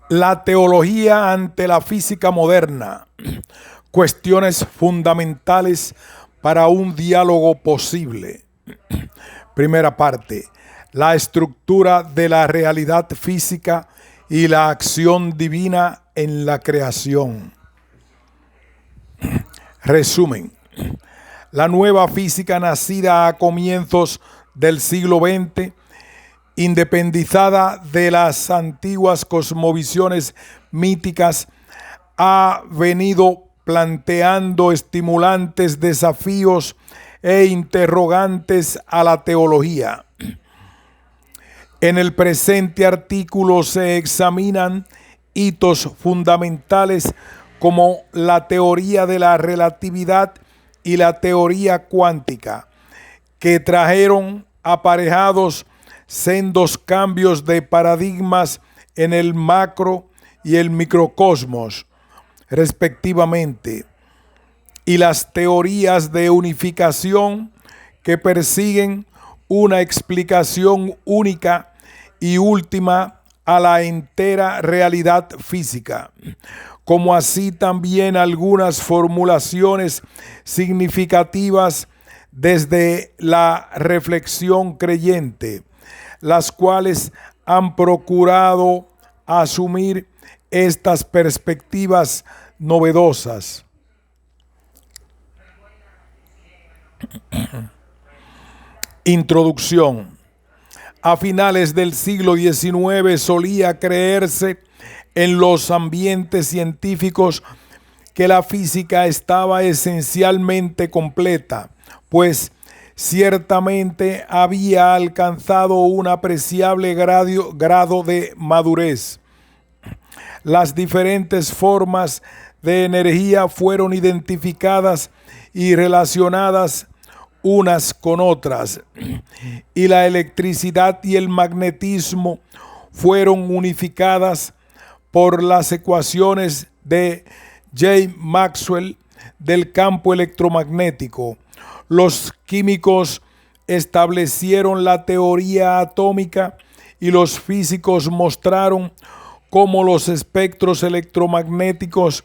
La teología ante la física moderna. Cuestiones fundamentales para un diálogo posible. Primera parte. La estructura de la realidad física y la acción divina en la creación. Resumen. La nueva física nacida a comienzos del siglo XX, independizada de las antiguas cosmovisiones míticas, ha venido planteando estimulantes desafíos e interrogantes a la teología. En el presente artículo se examinan hitos fundamentales como la teoría de la relatividad y la teoría cuántica, que trajeron aparejados sendos cambios de paradigmas en el macro y el microcosmos, respectivamente, y las teorías de unificación que persiguen una explicación única y última a la entera realidad física, como así también algunas formulaciones significativas desde la reflexión creyente, las cuales han procurado asumir estas perspectivas novedosas. Introducción. A finales del siglo XIX solía creerse en los ambientes científicos que la física estaba esencialmente completa, pues ciertamente había alcanzado un apreciable grado de madurez. Las diferentes formas de energía fueron identificadas y relacionadas unas con otras, y la electricidad y el magnetismo fueron unificadas por las ecuaciones de J. Maxwell del campo electromagnético. Los químicos establecieron la teoría atómica y los físicos mostraron cómo los espectros electromagnéticos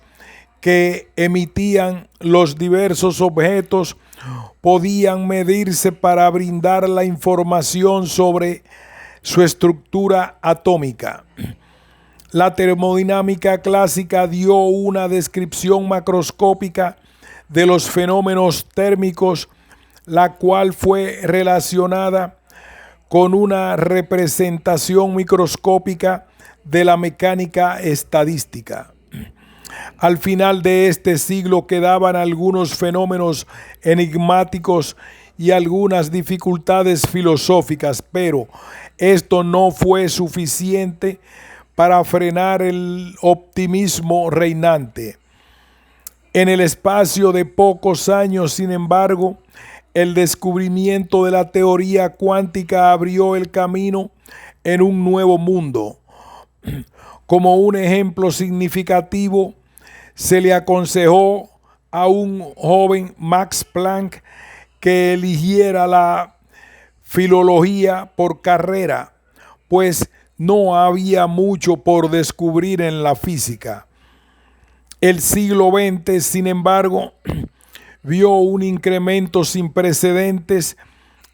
que emitían los diversos objetos podían medirse para brindar la información sobre su estructura atómica. La termodinámica clásica dio una descripción macroscópica de los fenómenos térmicos, la cual fue relacionada con una representación microscópica de la mecánica estadística. Al final de este siglo quedaban algunos fenómenos enigmáticos y algunas dificultades filosóficas, pero esto no fue suficiente para frenar el optimismo reinante. En el espacio de pocos años, sin embargo, el descubrimiento de la teoría cuántica abrió el camino en un nuevo mundo. Como un ejemplo significativo, se le aconsejó a un joven Max Planck que eligiera la filología por carrera, pues no había mucho por descubrir en la física. El siglo XX, sin embargo, vio un incremento sin precedentes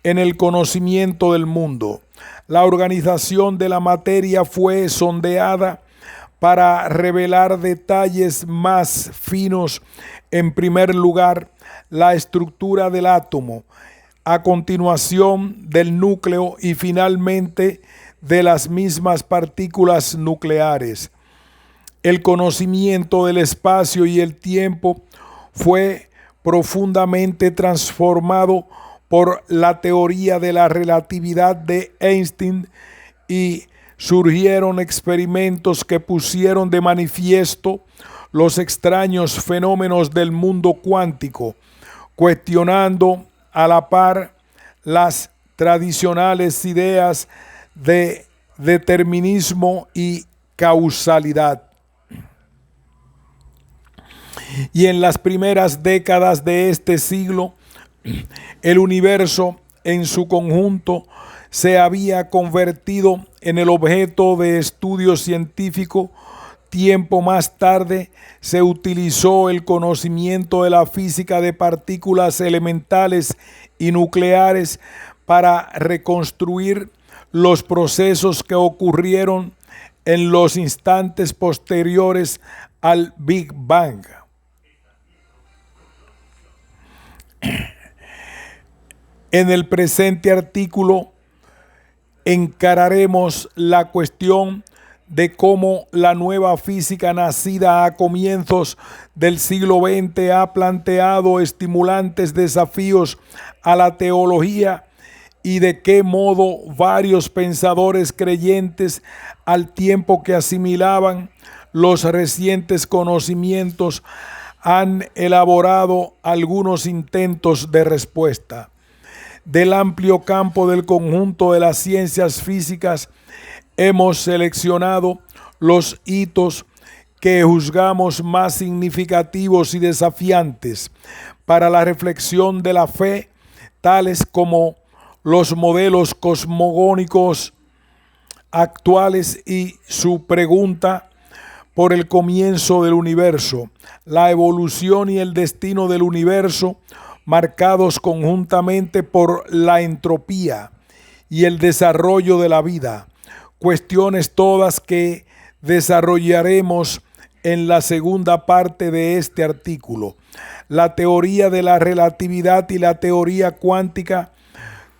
en el conocimiento del mundo. La organización de la materia fue sondeada para revelar detalles más finos. En primer lugar, la estructura del átomo, a continuación del núcleo y finalmente de las mismas partículas nucleares. El conocimiento del espacio y el tiempo fue profundamente transformado por la teoría de la relatividad de Einstein y surgieron experimentos que pusieron de manifiesto los extraños fenómenos del mundo cuántico, cuestionando a la par las tradicionales ideas de determinismo y causalidad. Y en las primeras décadas de este siglo, el universo en su conjunto se había convertido en el objeto de estudio científico tiempo más tarde se utilizó el conocimiento de la física de partículas elementales y nucleares para reconstruir los procesos que ocurrieron en los instantes posteriores al Big Bang. En el presente artículo encararemos la cuestión de cómo la nueva física nacida a comienzos del siglo XX ha planteado estimulantes desafíos a la teología y de qué modo varios pensadores creyentes, al tiempo que asimilaban los recientes conocimientos, han elaborado algunos intentos de respuesta. Del amplio campo del conjunto de las ciencias físicas, hemos seleccionado los hitos que juzgamos más significativos y desafiantes para la reflexión de la fe, tales como los modelos cosmogónicos actuales y su pregunta por el comienzo del universo, la evolución y el destino del universo, marcados conjuntamente por la entropía y el desarrollo de la vida, cuestiones todas que desarrollaremos en la segunda parte de este artículo. La teoría de la relatividad y la teoría cuántica,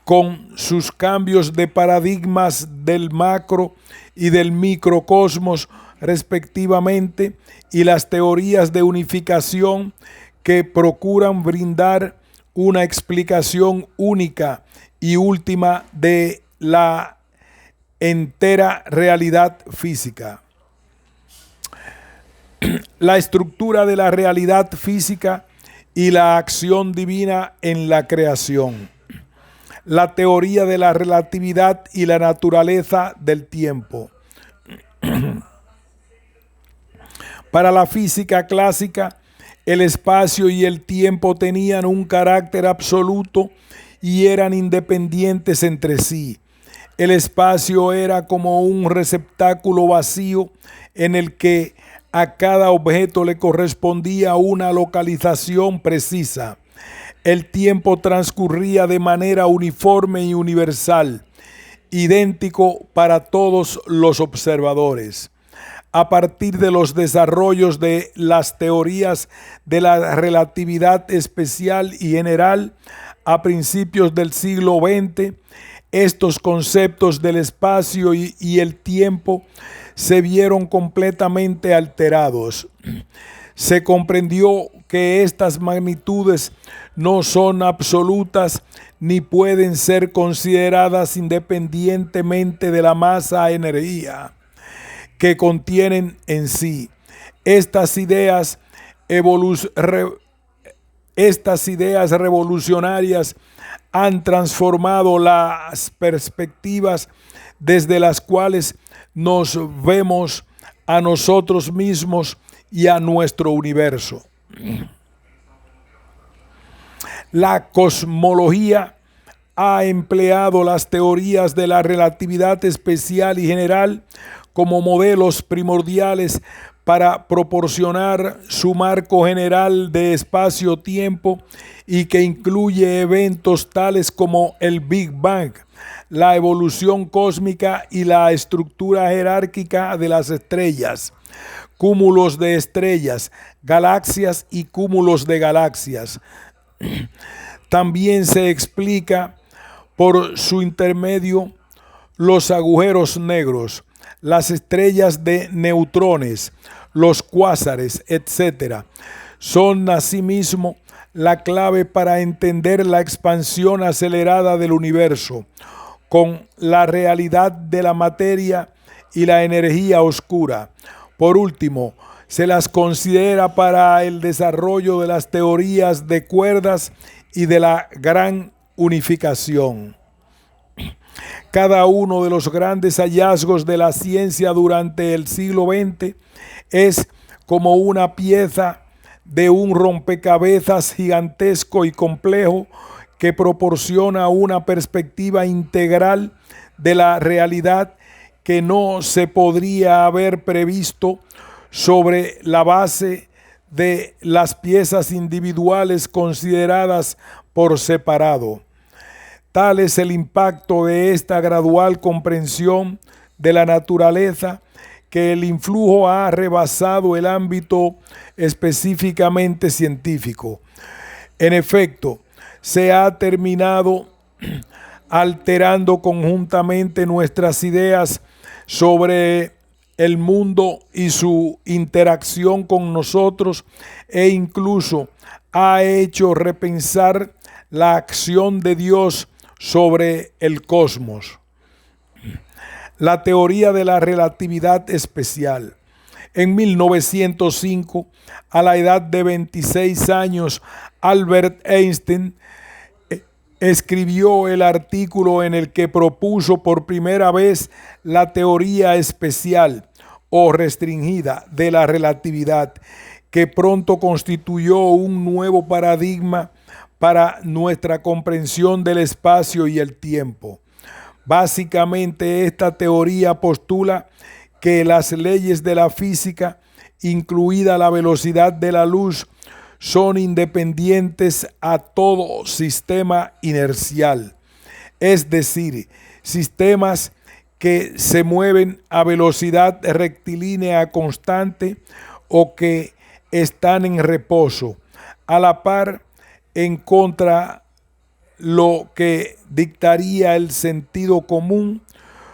con sus cambios de paradigmas del macro y del microcosmos respectivamente, y las teorías de unificación que procuran brindar una explicación única y última de la entera realidad física. La estructura de la realidad física y la acción divina en la creación. La teoría de la relatividad y la naturaleza del tiempo. Para la física clásica, el espacio y el tiempo tenían un carácter absoluto y eran independientes entre sí. El espacio era como un receptáculo vacío en el que a cada objeto le correspondía una localización precisa. El tiempo transcurría de manera uniforme y universal, idéntico para todos los observadores. A partir de los desarrollos de las teorías de la relatividad especial y general a principios del siglo XX, estos conceptos del espacio y el tiempo se vieron completamente alterados. Se comprendió que estas magnitudes no son absolutas ni pueden ser consideradas independientemente de la masa-energía que contienen en sí. Estas ideas revolucionarias han transformado las perspectivas desde las cuales nos vemos a nosotros mismos y a nuestro universo. La cosmología ha empleado las teorías de la relatividad especial y general como modelos primordiales para proporcionar su marco general de espacio-tiempo y que incluye eventos tales como el Big Bang, la evolución cósmica y la estructura jerárquica de las estrellas, cúmulos de estrellas, galaxias y cúmulos de galaxias. También se explica por su intermedio los agujeros negros, las estrellas de neutrones, los cuásares, etc. Son asimismo la clave para entender la expansión acelerada del universo, con la realidad de la materia y la energía oscura. Por último, se las considera para el desarrollo de las teorías de cuerdas y de la gran unificación. Cada uno de los grandes hallazgos de la ciencia durante el siglo XX es como una pieza de un rompecabezas gigantesco y complejo que proporciona una perspectiva integral de la realidad que no se podría haber previsto sobre la base de las piezas individuales consideradas por separado. Tal es el impacto de esta gradual comprensión de la naturaleza que el influjo ha rebasado el ámbito específicamente científico. En efecto, se ha terminado alterando conjuntamente nuestras ideas sobre el mundo y su interacción con nosotros, e incluso ha hecho repensar la acción de Dios sobre el cosmos. La teoría de la relatividad especial. En 1905, a la edad de 26 años, Albert Einstein escribió el artículo en el que propuso por primera vez la teoría especial o restringida de la relatividad, que pronto constituyó un nuevo paradigma para nuestra comprensión del espacio y el tiempo. Básicamente, esta teoría postula que las leyes de la física, incluida la velocidad de la luz, son independientes a todo sistema inercial, es decir, sistemas que se mueven a velocidad rectilínea constante o que están en reposo, a la par, en contra lo que dictaría el sentido común.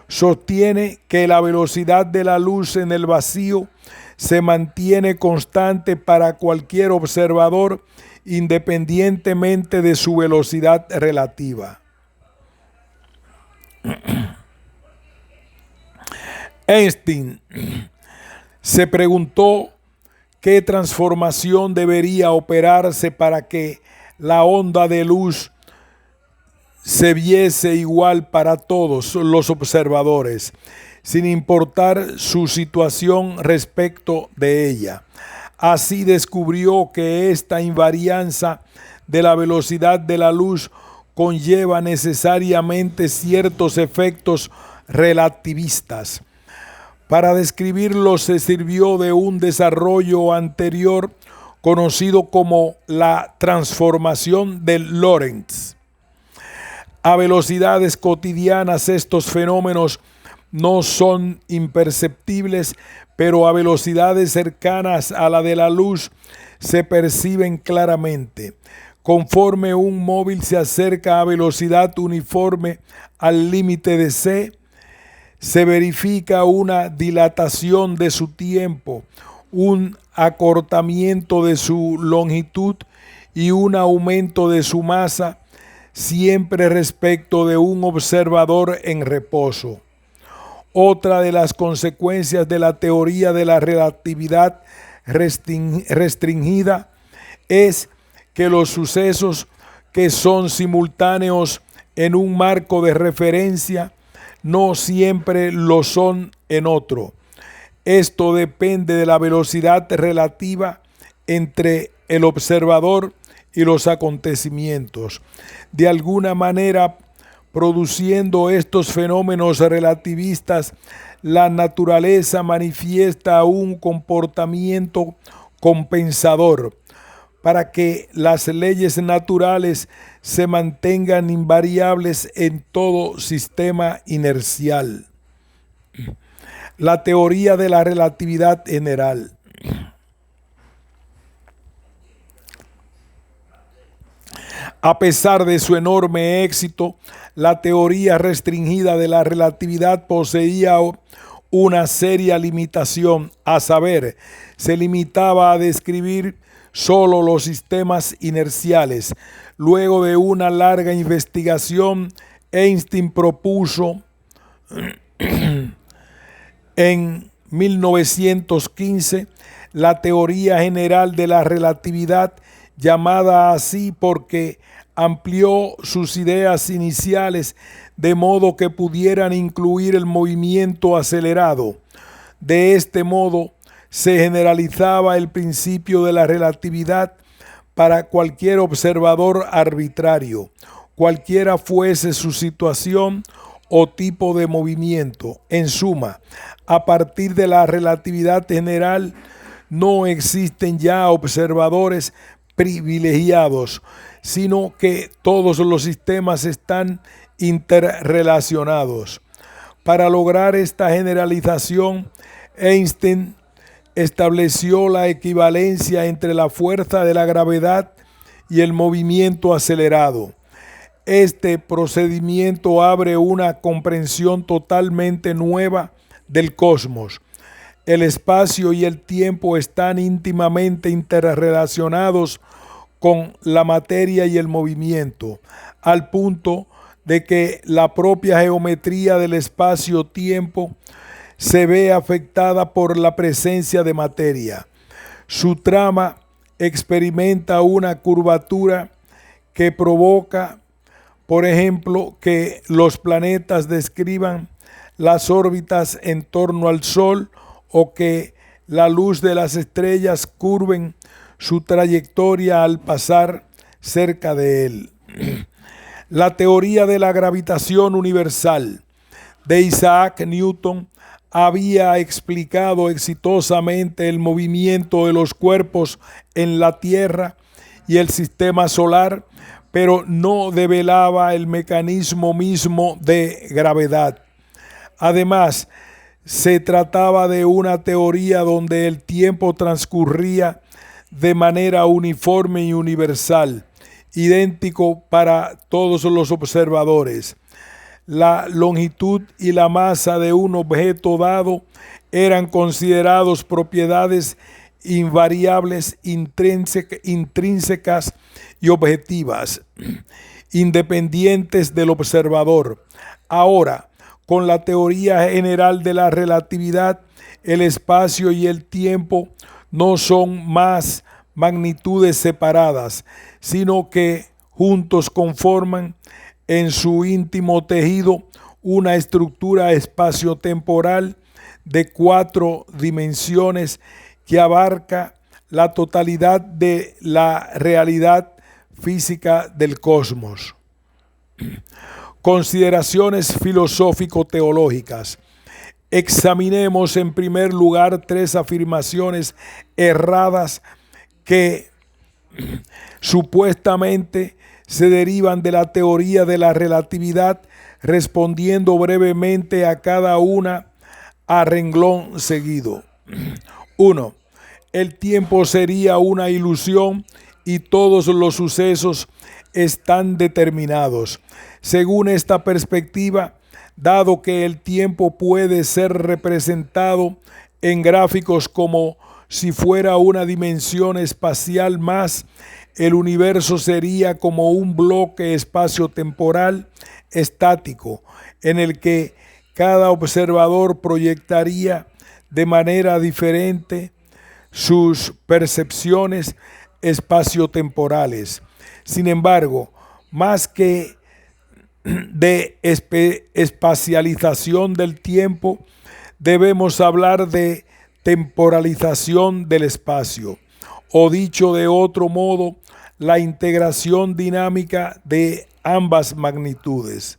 Sostiene que la velocidad de la luz en el vacío se mantiene constante para cualquier observador, independientemente de su velocidad relativa. Einstein se preguntó qué transformación debería operarse para que la onda de luz se viese igual para todos los observadores, sin importar su situación respecto de ella. Así descubrió que esta invarianza de la velocidad de la luz conlleva necesariamente ciertos efectos relativistas. Para describirlo se sirvió de un desarrollo anterior conocido como la transformación de Lorentz. A velocidades cotidianas estos fenómenos no son imperceptibles, pero a velocidades cercanas a la de la luz se perciben claramente. Conforme un móvil se acerca a velocidad uniforme al límite de c, se verifica una dilatación de su tiempo, un acortamiento de su longitud y un aumento de su masa, siempre respecto de un observador en reposo. Otra de las consecuencias de la teoría de la relatividad restringida es que los sucesos que son simultáneos en un marco de referencia no siempre lo son en otro. Esto depende de la velocidad relativa entre el observador y los acontecimientos. De alguna manera, produciendo estos fenómenos relativistas, la naturaleza manifiesta un comportamiento compensador para que las leyes naturales se mantengan invariables en todo sistema inercial. La teoría de la relatividad general. A pesar de su enorme éxito, la teoría restringida de la relatividad poseía una seria limitación, a saber, se limitaba a describir solo los sistemas inerciales. Luego de una larga investigación, Einstein propuso en 1915 la teoría general de la relatividad, llamada así porque amplió sus ideas iniciales de modo que pudieran incluir el movimiento acelerado. De este modo, se generalizaba el principio de la relatividad para cualquier observador arbitrario, cualquiera fuese su situación o tipo de movimiento. En suma, a partir de la relatividad general, no existen ya observadores privilegiados, sino que todos los sistemas están interrelacionados. Para lograr esta generalización, Einstein estableció la equivalencia entre la fuerza de la gravedad y el movimiento acelerado. Este procedimiento abre una comprensión totalmente nueva del cosmos. El espacio y el tiempo están íntimamente interrelacionados con la materia y el movimiento, al punto de que la propia geometría del espacio-tiempo se ve afectada por la presencia de materia. Su trama experimenta una curvatura que provoca, por ejemplo, que los planetas describan las órbitas en torno al Sol o que la luz de las estrellas curven su trayectoria al pasar cerca de él. La teoría de la gravitación universal de Isaac Newton había explicado exitosamente el movimiento de los cuerpos en la Tierra y el sistema solar, pero no develaba el mecanismo mismo de gravedad. Además, se trataba de una teoría donde el tiempo transcurría de manera uniforme y universal, idéntico para todos los observadores. La longitud y la masa de un objeto dado eran considerados propiedades invariables, intrínsecas y objetivas, independientes del observador. Ahora, con la teoría general de la relatividad, el espacio y el tiempo no son más magnitudes separadas, sino que juntos conforman en su íntimo tejido una estructura espaciotemporal de 4 dimensiones que abarca la totalidad de la realidad física del cosmos. Consideraciones filosófico-teológicas. Examinemos en primer lugar 3 afirmaciones erradas que supuestamente se derivan de la teoría de la relatividad, respondiendo brevemente a cada una a renglón seguido. 1. El tiempo sería una ilusión y todos los sucesos están determinados. Según esta perspectiva, dado que el tiempo puede ser representado en gráficos como si fuera una dimensión espacial más, el universo sería como un bloque espaciotemporal estático en el que cada observador proyectaría de manera diferente sus percepciones espaciotemporales. Sin embargo, más que de espacialización del tiempo, debemos hablar de temporalización del espacio, o dicho de otro modo, la integración dinámica de ambas magnitudes.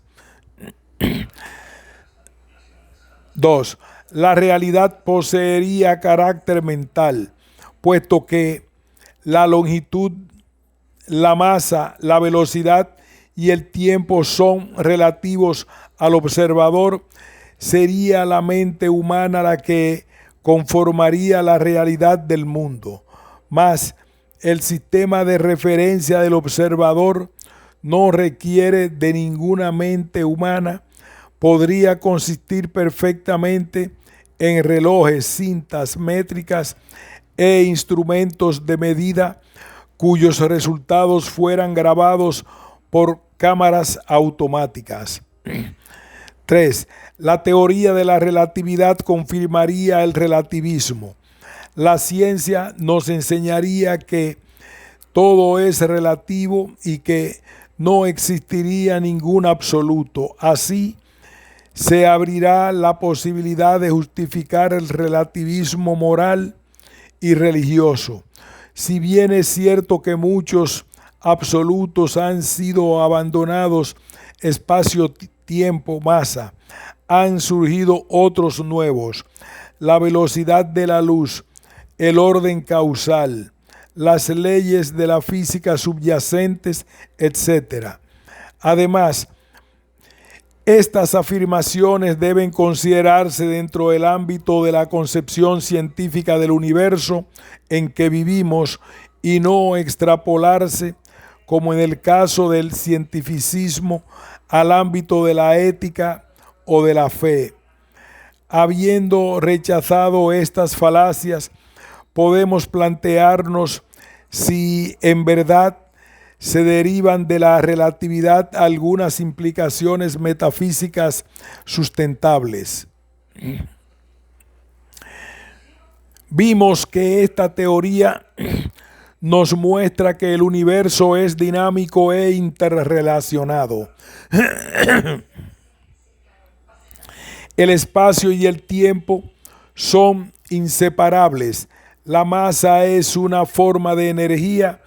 2. La realidad poseería carácter mental, puesto que la longitud, la masa, la velocidad y el tiempo son relativos al observador. Sería la mente humana la que conformaría la realidad del mundo. Mas el sistema de referencia del observador no requiere de ninguna mente humana. Podría consistir perfectamente en relojes, cintas métricas e instrumentos de medida cuyos resultados fueran grabados por cámaras automáticas. 3. La teoría de la relatividad confirmaría el relativismo. La ciencia nos enseñaría que todo es relativo y que no existiría ningún absoluto. Así, se abrirá la posibilidad de justificar el relativismo moral y religioso. Si bien es cierto que muchos absolutos han sido abandonados tiempo, masa, han surgido otros nuevos: la velocidad de la luz, el orden causal, las leyes de la física subyacentes, etc. Además, estas afirmaciones deben considerarse dentro del ámbito de la concepción científica del universo en que vivimos y no extrapolarse, como en el caso del cientificismo, al ámbito de la ética o de la fe. Habiendo rechazado estas falacias, podemos plantearnos si en verdad se derivan de la relatividad algunas implicaciones metafísicas sustentables. Vimos que esta teoría nos muestra que el universo es dinámico e interrelacionado. El espacio y el tiempo son inseparables. La masa es una forma de energía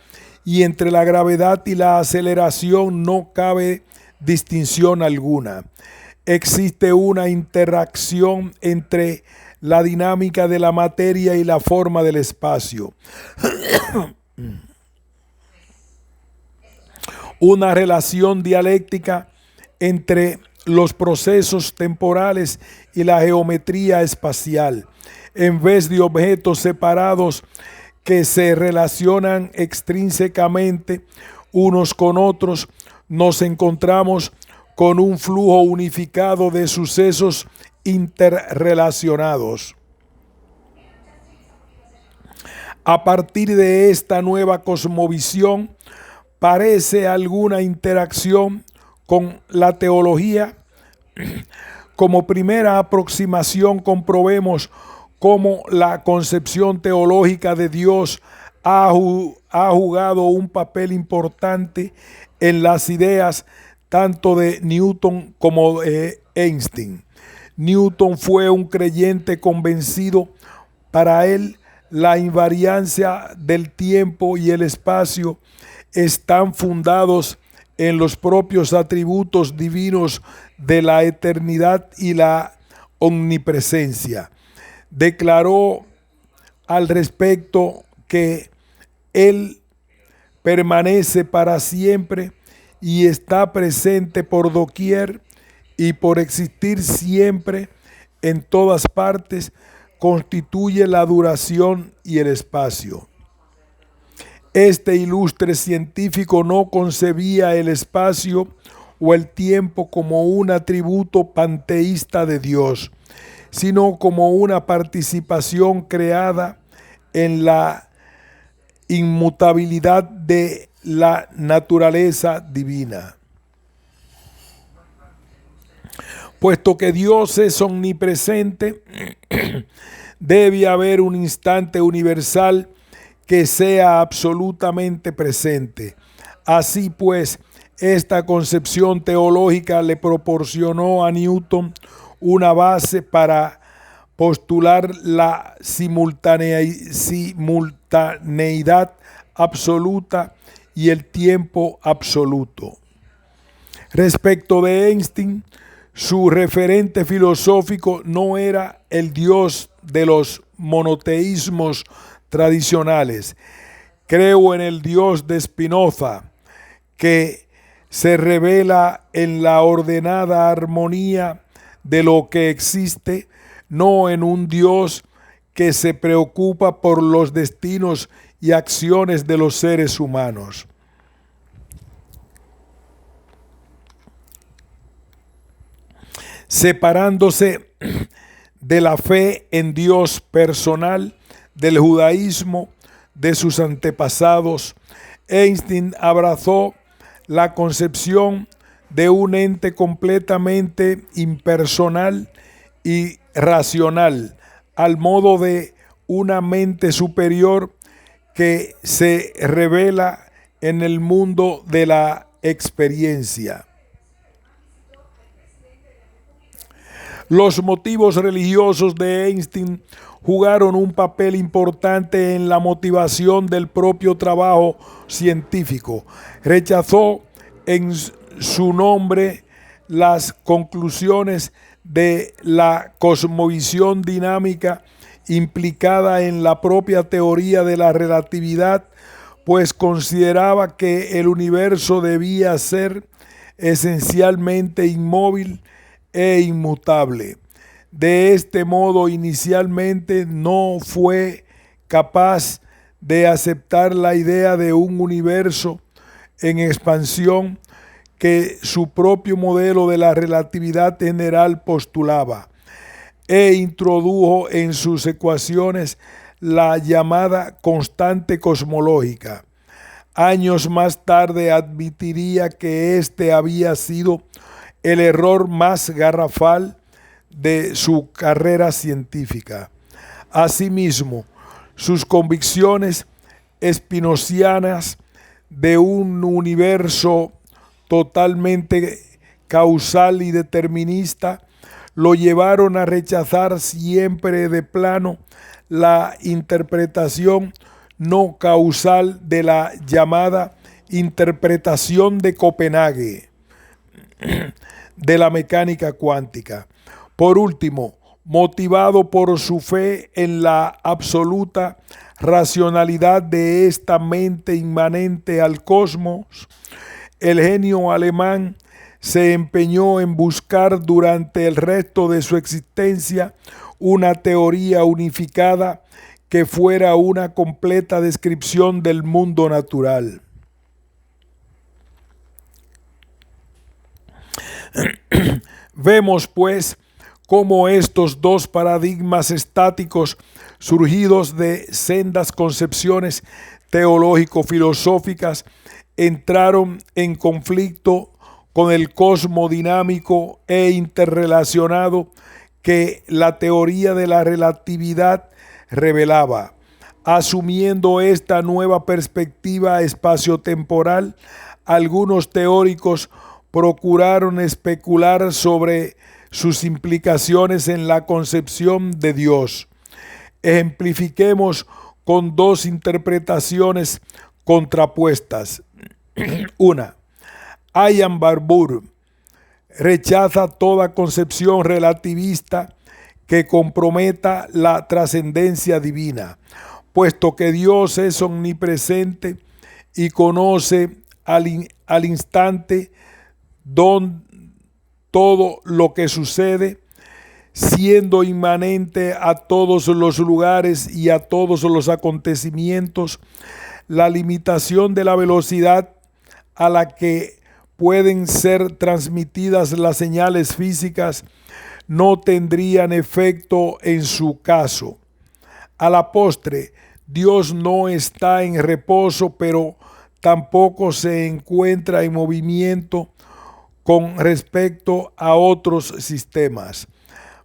y entre la gravedad y la aceleración no cabe distinción alguna. Existe una interacción entre la dinámica de la materia y la forma del espacio. Una relación dialéctica entre los procesos temporales y la geometría espacial. En vez de objetos separados que se relacionan extrínsecamente unos con otros, nos encontramos con un flujo unificado de sucesos interrelacionados. A partir de esta nueva cosmovisión, parece alguna interacción con la teología. Como primera aproximación, comprobemos cómo la concepción teológica de Dios ha jugado un papel importante en las ideas tanto de Newton como de Einstein. Newton fue un creyente convencido. Para él, la invariancia del tiempo y el espacio están fundados en los propios atributos divinos de la eternidad y la omnipresencia. Declaró al respecto que Él permanece para siempre y está presente por doquier, y por existir siempre en todas partes constituye la duración y el espacio. Este ilustre científico no concebía el espacio o el tiempo como un atributo panteísta de Dios, sino como una participación creada en la inmutabilidad de la naturaleza divina. Puesto que Dios es omnipresente, debe haber un instante universal que sea absolutamente presente. Así pues, esta concepción teológica le proporcionó a Newton una base para postular la simultaneidad absoluta y el tiempo absoluto. Respecto de Einstein, su referente filosófico no era el Dios de los monoteísmos tradicionales. Creo en el Dios de Spinoza, que se revela en la ordenada armonía de lo que existe, no en un Dios que se preocupa por los destinos y acciones de los seres humanos. Separándose de la fe en Dios personal, del judaísmo, de sus antepasados, Einstein abrazó la concepción de un ente completamente impersonal y racional, al modo de una mente superior que se revela en el mundo de la experiencia. Los motivos religiosos de Einstein jugaron un papel importante en la motivación del propio trabajo científico. Rechazó en su nombre las conclusiones de la cosmovisión dinámica implicada en la propia teoría de la relatividad, pues consideraba que el universo debía ser esencialmente inmóvil e inmutable. De este modo, inicialmente no fue capaz de aceptar la idea de un universo en expansión que su propio modelo de la relatividad general postulaba, e introdujo en sus ecuaciones la llamada constante cosmológica. Años más tarde admitiría que este había sido el error más garrafal de su carrera científica. Asimismo, sus convicciones spinozianas de un universo totalmente causal y determinista lo llevaron a rechazar siempre de plano la interpretación no causal de la llamada interpretación de Copenhague de la mecánica cuántica. Por último, motivado por su fe en la absoluta racionalidad de esta mente inmanente al cosmos, el genio alemán se empeñó en buscar durante el resto de su existencia una teoría unificada que fuera una completa descripción del mundo natural. Vemos, pues, cómo estos dos paradigmas estáticos, surgidos de sendas concepciones teológico-filosóficas, entraron en conflicto con el cosmo dinámico e interrelacionado que la teoría de la relatividad revelaba. Asumiendo esta nueva perspectiva espaciotemporal, algunos teóricos procuraron especular sobre sus implicaciones en la concepción de Dios. Ejemplifiquemos con dos interpretaciones contrapuestas. Una, Ian Barbour rechaza toda concepción relativista que comprometa la trascendencia divina, puesto que Dios es omnipresente y conoce al instante todo lo que sucede, siendo inmanente a todos los lugares y a todos los acontecimientos. La limitación de la velocidad a la que pueden ser transmitidas las señales físicas no tendrían efecto en su caso. A la postre, Dios no está en reposo, pero tampoco se encuentra en movimiento con respecto a otros sistemas.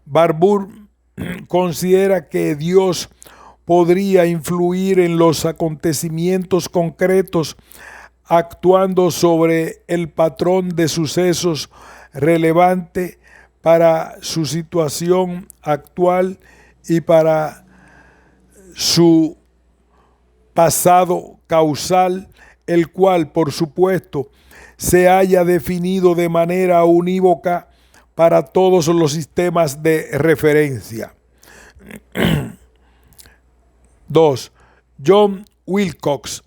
Barbour considera que Dios podría influir en los acontecimientos concretos, actuando sobre el patrón de sucesos relevante para su situación actual y para su pasado causal, el cual, por supuesto, se haya definido de manera unívoca para todos los sistemas de referencia. 2. John Wilcox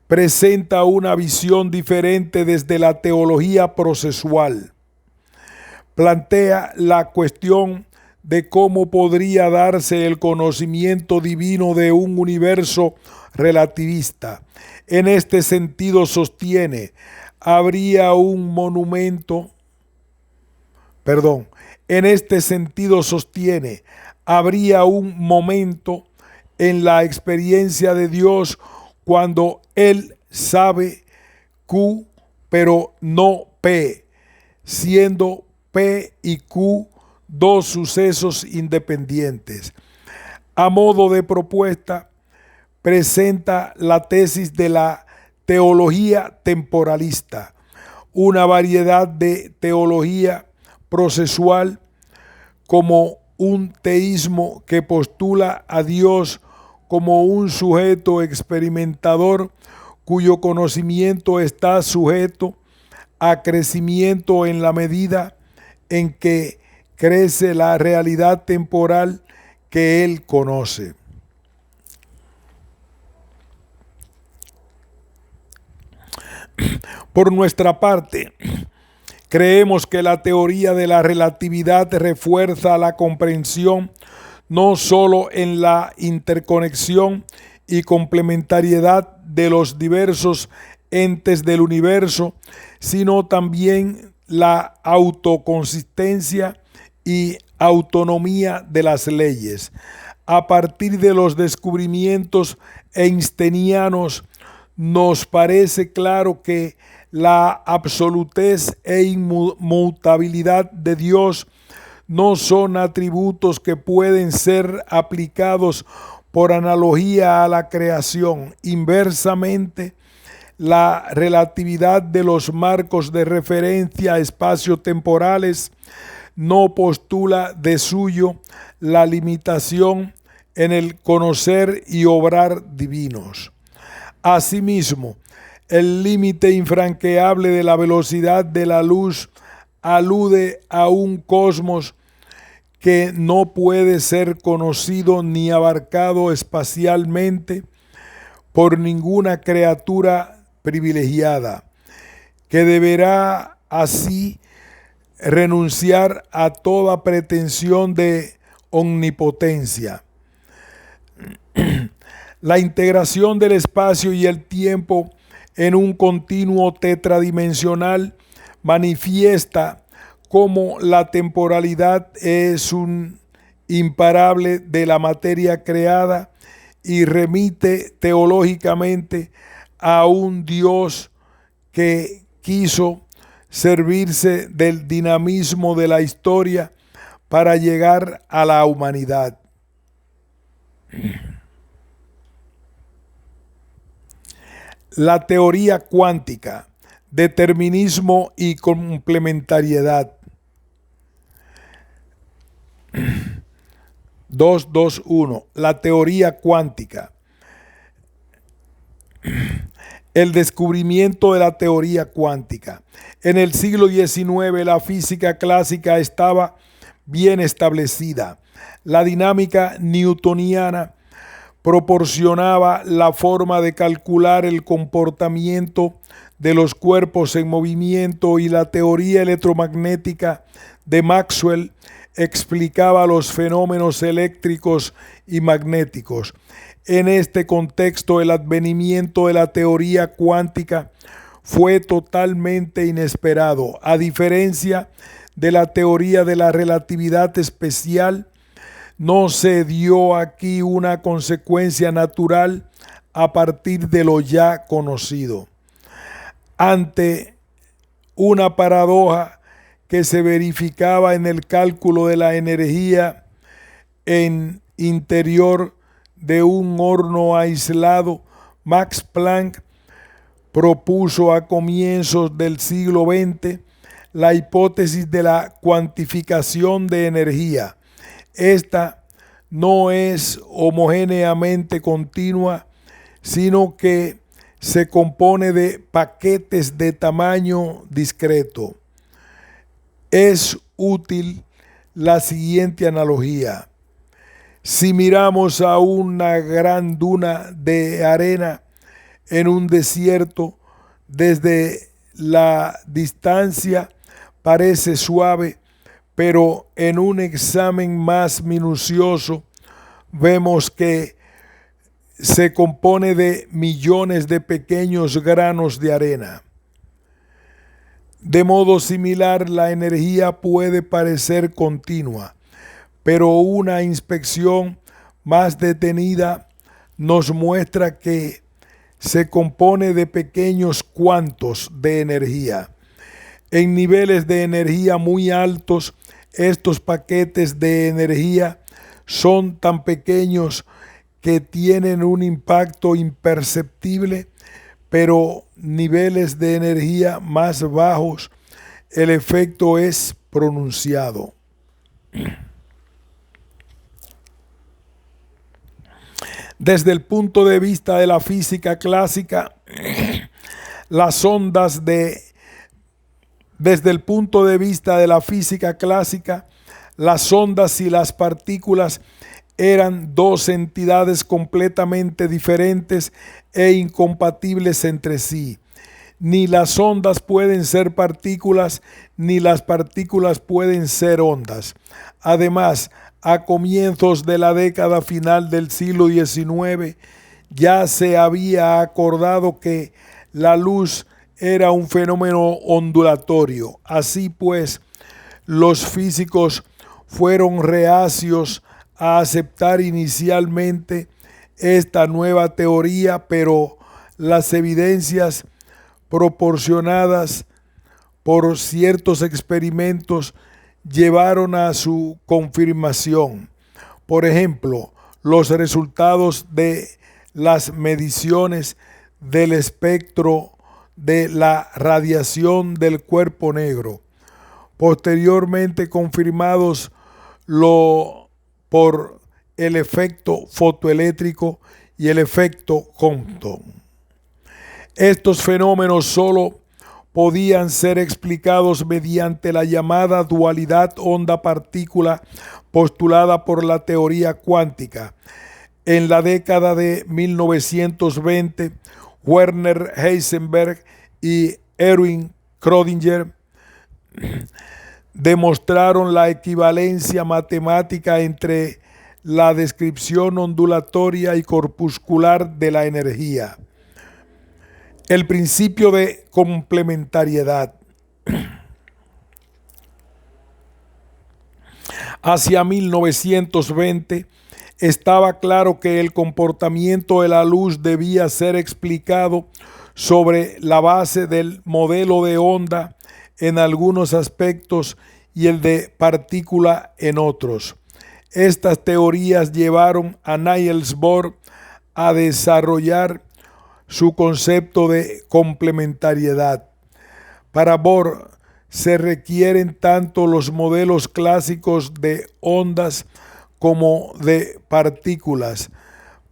presenta una visión diferente desde la teología procesual. Plantea la cuestión de cómo podría darse el conocimiento divino de un universo relativista. En este sentido sostiene, habría un momento en la experiencia de Dios cuando Él sabe Q, pero no P, siendo P y Q dos sucesos independientes. A modo de propuesta, presenta la tesis de la teología temporalista, una variedad de teología procesual como un teísmo que postula a Dios como un sujeto experimentador cuyo conocimiento está sujeto a crecimiento en la medida en que crece la realidad temporal que él conoce. Por nuestra parte, creemos que la teoría de la relatividad refuerza la comprensión no solo en la interconexión y complementariedad de los diversos entes del universo, sino también la autoconsistencia y autonomía de las leyes. A partir de los descubrimientos einsteinianos, nos parece claro que la absolutez e inmutabilidad de Dios no son atributos que pueden ser aplicados por analogía a la creación. Inversamente, la relatividad de los marcos de referencia espaciotemporales no postula de suyo la limitación en el conocer y obrar divinos. Asimismo, el límite infranqueable de la velocidad de la luz alude a un cosmos que no puede ser conocido ni abarcado espacialmente por ninguna criatura privilegiada, que deberá así renunciar a toda pretensión de omnipotencia. La integración del espacio y el tiempo en un continuo tetradimensional manifiesta cómo la temporalidad es un imparable de la materia creada y remite teológicamente a un Dios que quiso servirse del dinamismo de la historia para llegar a la humanidad. La teoría cuántica, determinismo y complementariedad. 2.2.1. La teoría cuántica. El descubrimiento de la teoría cuántica. En el siglo XIX la física clásica estaba bien establecida. La dinámica newtoniana proporcionaba la forma de calcular el comportamiento de los cuerpos en movimiento y la teoría electromagnética de Maxwell explicaba los fenómenos eléctricos y magnéticos. En este contexto, el advenimiento de la teoría cuántica fue totalmente inesperado. A diferencia de la teoría de la relatividad especial, no se dio aquí una consecuencia natural a partir de lo ya conocido. Ante una paradoja que se verificaba en el cálculo de la energía en interior de un horno aislado, Max Planck propuso a comienzos del siglo XX la hipótesis de la cuantificación de energía. Esta no es homogéneamente continua, sino que se compone de paquetes de tamaño discreto. Es útil la siguiente analogía. Si miramos a una gran duna de arena en un desierto, desde la distancia parece suave, pero en un examen más minucioso vemos que se compone de millones de pequeños granos de arena. De modo similar, la energía puede parecer continua, pero una inspección más detenida nos muestra que se compone de pequeños cuantos de energía. En niveles de energía muy altos, estos paquetes de energía son tan pequeños que tienen un impacto imperceptible, pero niveles de energía más bajos, el efecto es pronunciado. Desde el punto de vista de la física clásica, las ondas de Desde el punto de vista de la física clásica, las ondas y las partículas eran dos entidades completamente diferentes e incompatibles entre sí. Ni las ondas pueden ser partículas, ni las partículas pueden ser ondas. Además, a comienzos de la década final del siglo XIX, ya se había acordado que la luz era un fenómeno ondulatorio. Así pues, los físicos fueron reacios a aceptar inicialmente esta nueva teoría, pero las evidencias proporcionadas por ciertos experimentos llevaron a su confirmación. Por ejemplo, los resultados de las mediciones del espectro de la radiación del cuerpo negro, posteriormente confirmados por el efecto fotoeléctrico y el efecto Compton. Estos fenómenos solo podían ser explicados mediante la llamada dualidad onda-partícula postulada por la teoría cuántica. En la década de 1920, Werner Heisenberg y Erwin Schrödinger demostraron la equivalencia matemática entre la descripción ondulatoria y corpuscular de la energía. El principio de complementariedad. Hacia 1920 estaba claro que el comportamiento de la luz debía ser explicado sobre la base del modelo de onda en algunos aspectos y el de partícula en otros. Estas teorías llevaron a Niels Bohr a desarrollar su concepto de complementariedad. Para Bohr se requieren tanto los modelos clásicos de ondas como de partículas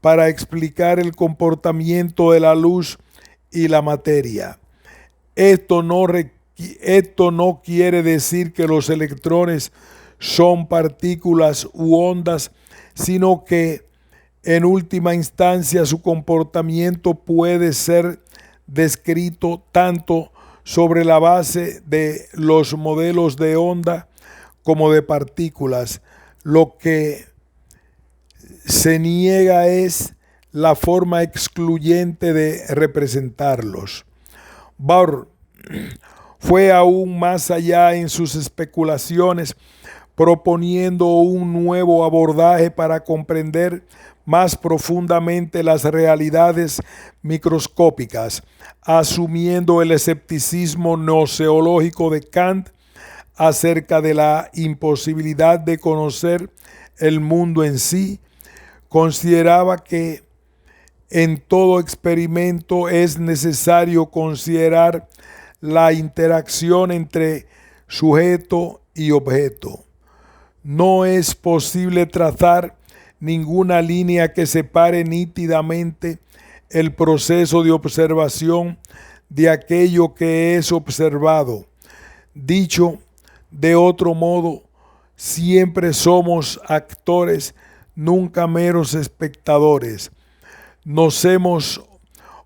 para explicar el comportamiento de la luz y la materia. Esto no quiere decir que los electrones son partículas u ondas, sino que en última instancia su comportamiento puede ser descrito tanto sobre la base de los modelos de onda como de partículas. Lo que se niega es la forma excluyente de representarlos. Bohr fue aún más allá en sus especulaciones, proponiendo un nuevo abordaje para comprender más profundamente las realidades microscópicas, asumiendo el escepticismo gnoseológico de Kant acerca de la imposibilidad de conocer el mundo en sí. Consideraba que en todo experimento es necesario considerar la interacción entre sujeto y objeto. No es posible trazar ninguna línea que separe nítidamente el proceso de observación de aquello que es observado. Dicho de otro modo, siempre somos actores, nunca meros espectadores. Nos hemos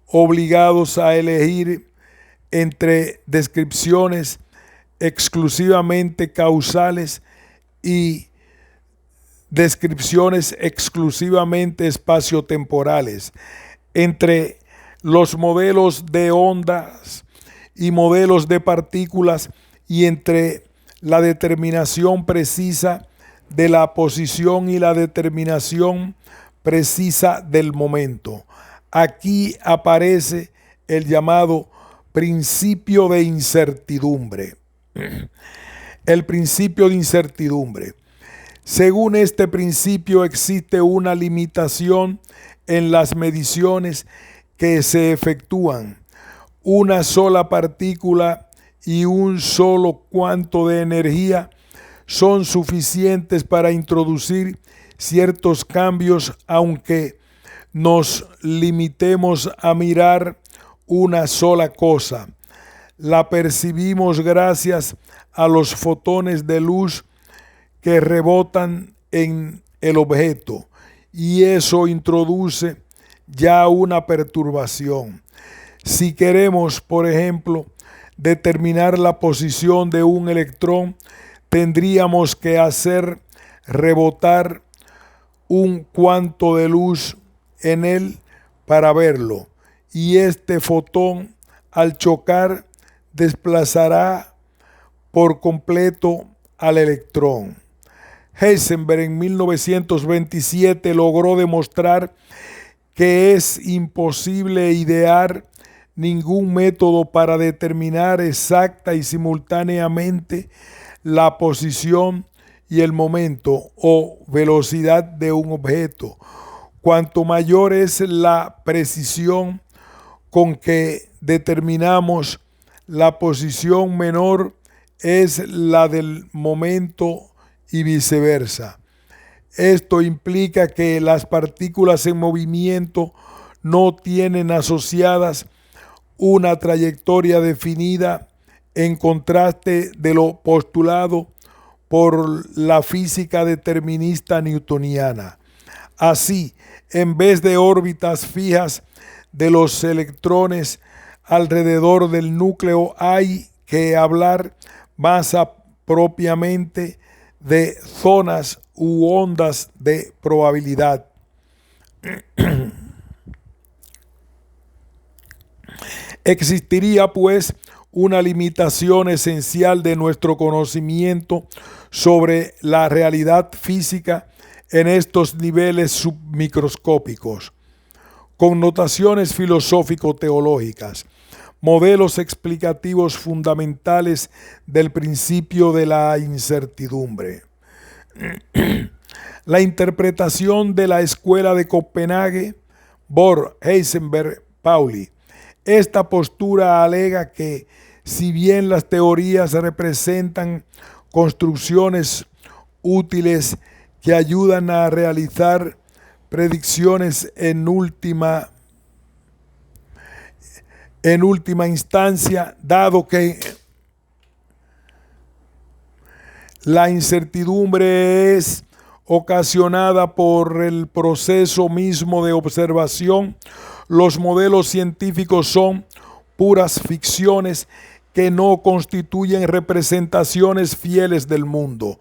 obligados a elegir entre descripciones exclusivamente causales y descripciones exclusivamente espaciotemporales, entre los modelos de ondas y modelos de partículas, y entre la determinación precisa de la posición y la determinación precisa del momento. Aquí aparece el llamado principio de incertidumbre. El principio de incertidumbre. Según este principio, existe una limitación en las mediciones que se efectúan. Una sola partícula y un solo cuanto de energía son suficientes para introducir ciertos cambios, aunque nos limitemos a mirar una sola cosa. la percibimos gracias a los fotones de luz que rebotan en el objeto, y eso introduce ya una perturbación. Si queremos, por ejemplo, determinar la posición de un electrón, tendríamos que hacer rebotar un cuanto de luz en él para verlo, y este fotón, al chocar, desplazará por completo al electrón. Heisenberg en 1927 logró demostrar que es imposible idear ningún método para determinar exacta y simultáneamente la posición y el momento o velocidad de un objeto. Cuanto mayor es la precisión con que determinamos la posición, menor es la del momento y viceversa. Esto implica que las partículas en movimiento no tienen asociadas una trayectoria definida, en contraste de lo postulado por la física determinista newtoniana. Así, en vez de órbitas fijas de los electrones alrededor del núcleo, hay que hablar más propiamente de zonas u ondas de probabilidad. Existiría, pues, una limitación esencial de nuestro conocimiento sobre la realidad física en estos niveles submicroscópicos. Connotaciones filosófico-teológicas, modelos explicativos fundamentales del principio de la incertidumbre. La interpretación de la escuela de Copenhague, Bohr, Heisenberg, Pauli. Esta postura alega que, si bien las teorías representan construcciones útiles que ayudan a realizar predicciones en última instancia, dado que la incertidumbre es ocasionada por el proceso mismo de observación, los modelos científicos son puras ficciones que no constituyen representaciones fieles del mundo.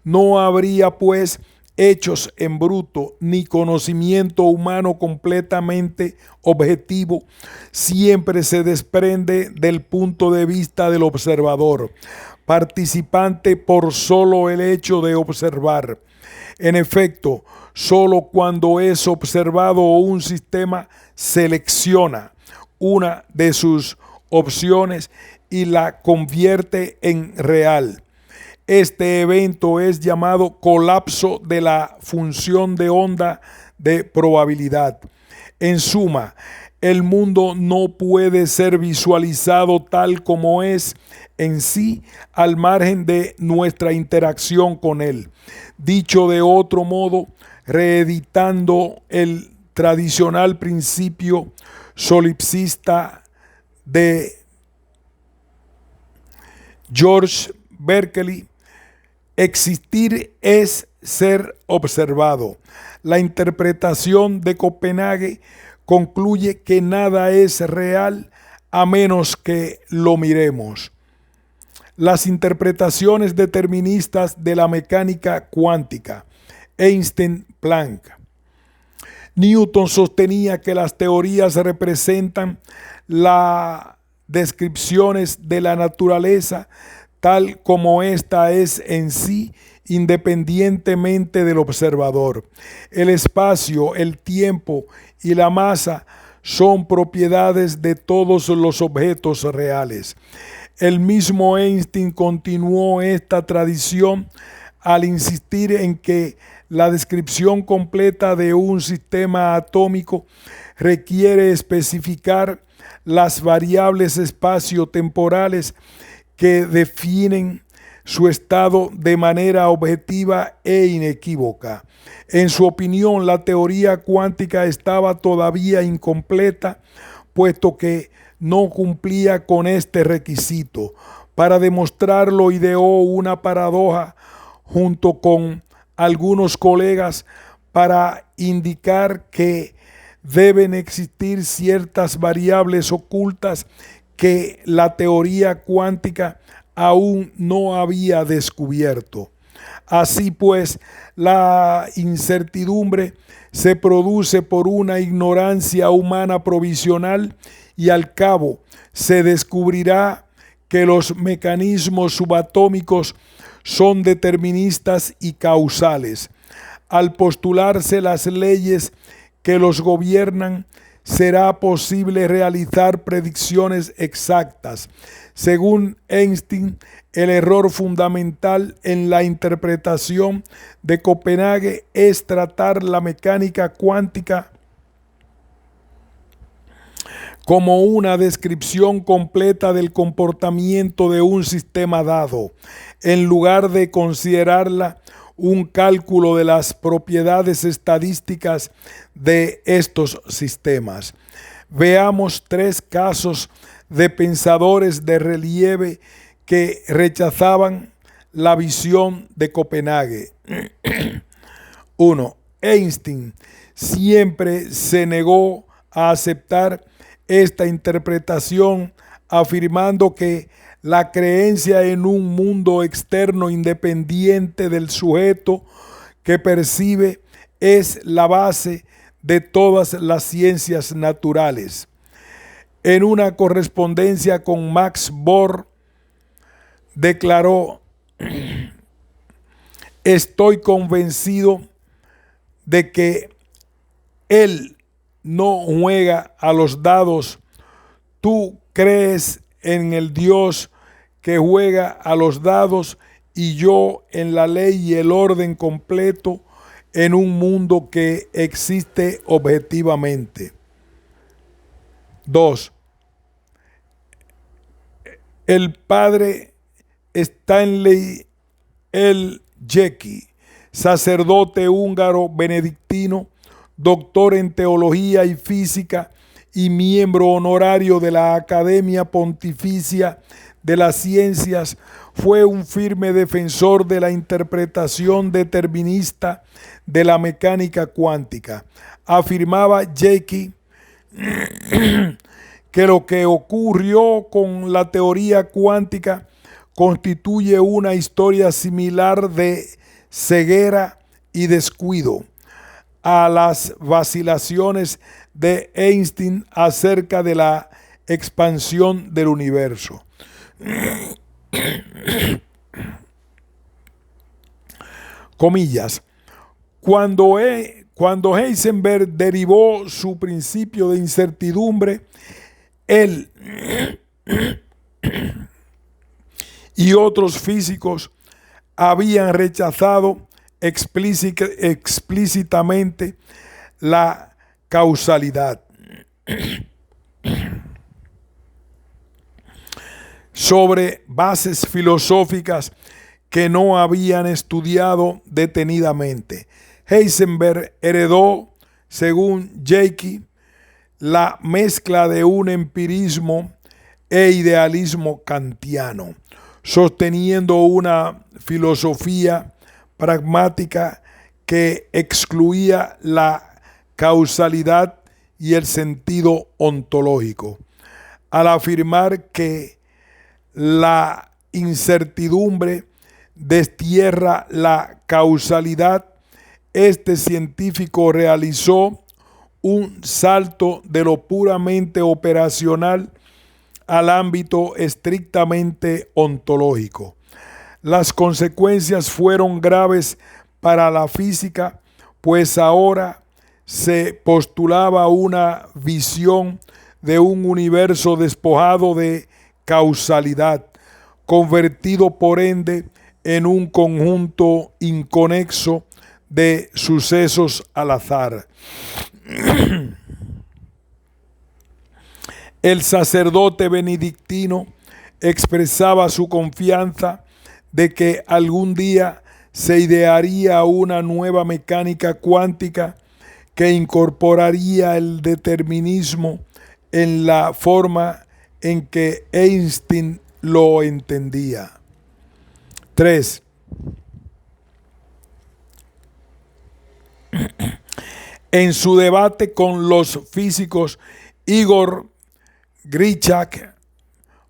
No habría, pues, hechos en bruto ni conocimiento humano completamente objetivo. Siempre se desprende del punto de vista del observador, participante por solo el hecho de observar. En efecto, solo cuando es observado un sistema selecciona una de sus opciones y la convierte en real. Este evento es llamado colapso de la función de onda de probabilidad. En suma, el mundo no puede ser visualizado tal como es en sí, al margen de nuestra interacción con él. Dicho de otro modo, reeditando el tradicional principio solipsista de George Berkeley, existir es ser observado. La interpretación de Copenhague concluye que nada es real a menos que lo miremos. Las interpretaciones deterministas de la mecánica cuántica, Einstein-Planck. Newton sostenía que las teorías representan las descripciones de la naturaleza tal como ésta es en sí, independientemente del observador. El espacio, el tiempo y la masa son propiedades de todos los objetos reales. El mismo Einstein continuó esta tradición al insistir en que la descripción completa de un sistema atómico requiere especificar las variables espaciotemporales que definen su estado de manera objetiva e inequívoca. En su opinión, la teoría cuántica estaba todavía incompleta, puesto que no cumplía con este requisito. Para demostrarlo, ideó una paradoja junto con algunos colegas para indicar que deben existir ciertas variables ocultas que la teoría cuántica aún no había descubierto. Así pues, la incertidumbre se produce por una ignorancia humana provisional y al cabo se descubrirá que los mecanismos subatómicos son deterministas y causales. Al postularse las leyes que los gobiernan, será posible realizar predicciones exactas. Según Einstein, el error fundamental en la interpretación de Copenhague es tratar la mecánica cuántica como una descripción completa del comportamiento de un sistema dado, en lugar de considerarla un cálculo de las propiedades estadísticas de estos sistemas. Veamos 3 casos de pensadores de relieve que rechazaban la visión de Copenhague. 1. Einstein siempre se negó a aceptar esta interpretación, afirmando que la creencia en un mundo externo independiente del sujeto que percibe es la base de todas las ciencias naturales. En una correspondencia con Max Born, declaró: estoy convencido de que él no juega a los dados. Tú crees en el Dios que juega a los dados y yo en la ley y el orden completo en un mundo que existe objetivamente. 2. El padre Stanley L. Jecki, sacerdote húngaro benedictino, doctor en teología y física y miembro honorario de la Academia Pontificia de las Ciencias, fue un firme defensor de la interpretación determinista de la mecánica cuántica. Afirmaba Jecki que lo que ocurrió con la teoría cuántica constituye una historia similar de ceguera y descuido a las vacilaciones de Einstein acerca de la expansión del universo. Comillas. Cuando Heisenberg derivó su principio de incertidumbre, él y otros físicos habían rechazado explícitamente la causalidad. Sobre bases filosóficas que no habían estudiado detenidamente. Heisenberg heredó, según Jecki, la mezcla de un empirismo e idealismo kantiano, sosteniendo una filosofía pragmática que excluía la causalidad y el sentido ontológico. Al afirmar que la incertidumbre destierra la causalidad, este científico realizó un salto de lo puramente operacional al ámbito estrictamente ontológico. Las consecuencias fueron graves para la física, pues ahora se postulaba una visión de un universo despojado de causalidad, convertido por ende en un conjunto inconexo de sucesos al azar. El sacerdote benedictino expresaba su confianza de que algún día se idearía una nueva mecánica cuántica que incorporaría el determinismo en la forma en que Einstein lo entendía. 3. En su debate con los físicos Igor Grishak,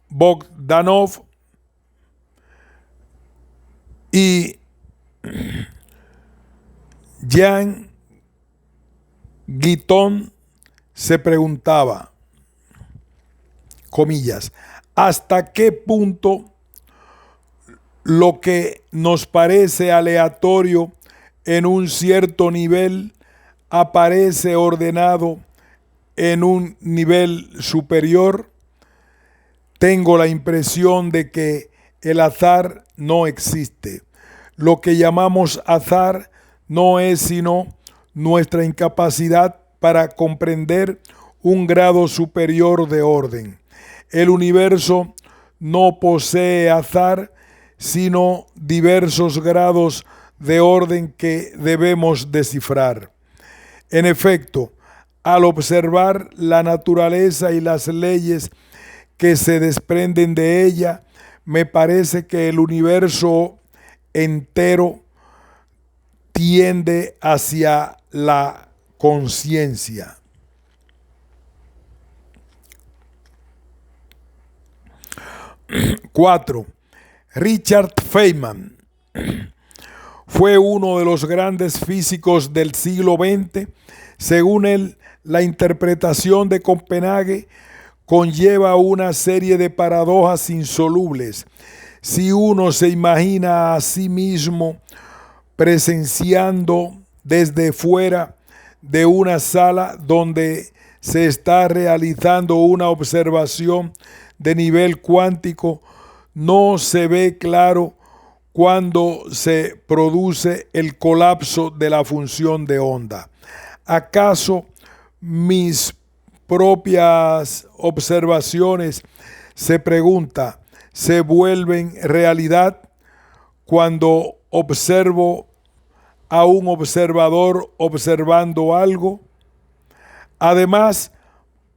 Bogdanov y Jean Guitton, se preguntaba, comillas, ¿hasta qué punto lo que nos parece aleatorio en un cierto nivel aparece ordenado en un nivel superior? Tengo la impresión de que el azar no existe. Lo que llamamos azar no es sino nuestra incapacidad para comprender un grado superior de orden. El universo no posee azar, sino diversos grados de orden que debemos descifrar. En efecto, al observar la naturaleza y las leyes que se desprenden de ella, me parece que el universo entero tiende hacia la conciencia. 4. Richard Feynman fue uno de los grandes físicos del siglo XX. Según él, la interpretación de Copenhague conlleva una serie de paradojas insolubles. Si uno se imagina a sí mismo presenciando desde fuera de una sala donde se está realizando una observación de nivel cuántico, no se ve claro cuando se produce el colapso de la función de onda. ¿Acaso mis propias observaciones, se pregunta, se vuelven realidad cuando observo a un observador observando algo? Además,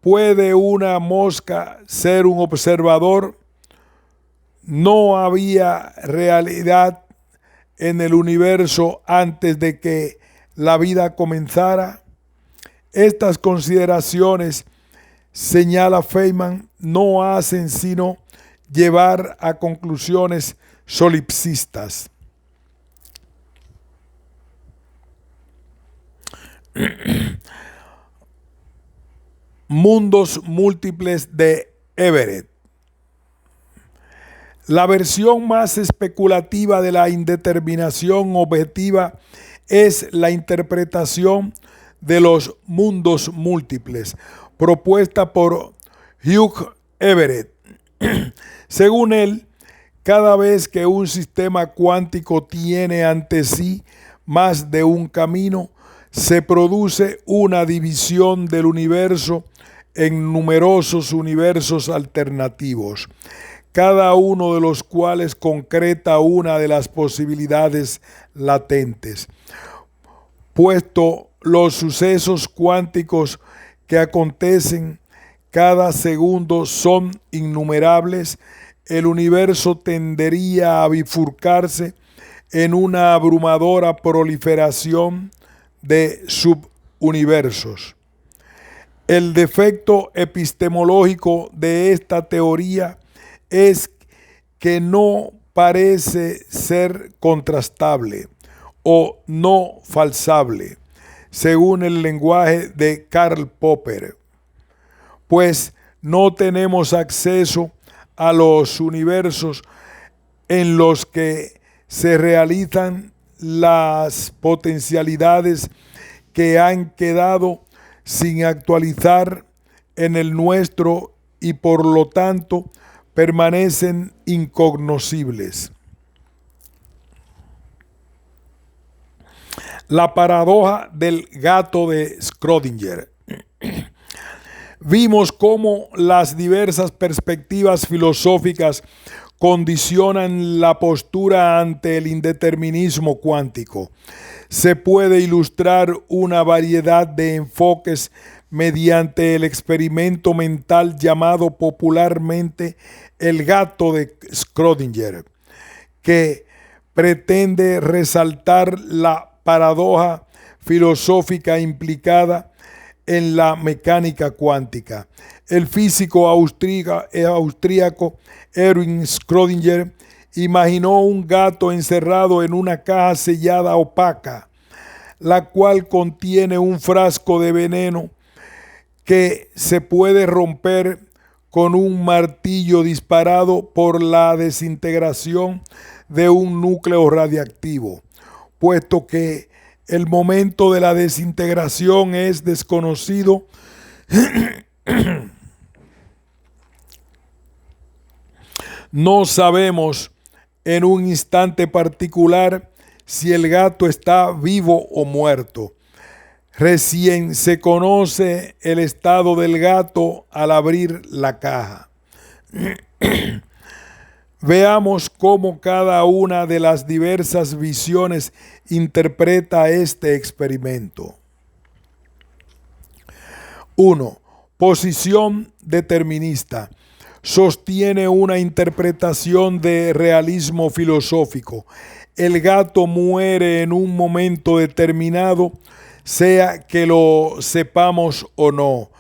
¿puede una mosca ser un observador? ¿No había realidad en el universo antes de que la vida comenzara? Estas consideraciones, señala Feynman, no hacen sino llevar a conclusiones solipsistas. Mundos múltiples de Everett. La versión más especulativa de la indeterminación objetiva es la interpretación de los mundos múltiples, propuesta por Hugh Everett. Según él, cada vez que un sistema cuántico tiene ante sí más de un camino, se produce una división del universo en numerosos universos alternativos, cada uno de los cuales concreta una de las posibilidades latentes. Puesto los sucesos cuánticos que acontecen cada segundo son innumerables, el universo tendería a bifurcarse en una abrumadora proliferación de subuniversos. El defecto epistemológico de esta teoría es que no parece ser contrastable o no falsable, según el lenguaje de Karl Popper, pues no tenemos acceso a los universos en los que se realizan las potencialidades que han quedado sin actualizar en el nuestro y por lo tanto permanecen incognoscibles. La paradoja del gato de Schrödinger. Vimos cómo las diversas perspectivas filosóficas condicionan la postura ante el indeterminismo cuántico. Se puede ilustrar una variedad de enfoques mediante el experimento mental llamado popularmente el gato de Schrödinger, que pretende resaltar la paradoja filosófica implicada en la mecánica cuántica. El físico austríaco Erwin Schrödinger imaginó un gato encerrado en una caja sellada opaca, la cual contiene un frasco de veneno que se puede romper con un martillo disparado por la desintegración de un núcleo radiactivo, puesto que el momento de la desintegración es desconocido. No sabemos en un instante particular si el gato está vivo o muerto. Recién se conoce el estado del gato al abrir la caja. Veamos cómo cada una de las diversas visiones interpreta este experimento. 1. Posición determinista. Sostiene una interpretación de realismo filosófico. El gato muere en un momento determinado, sea que lo sepamos o no.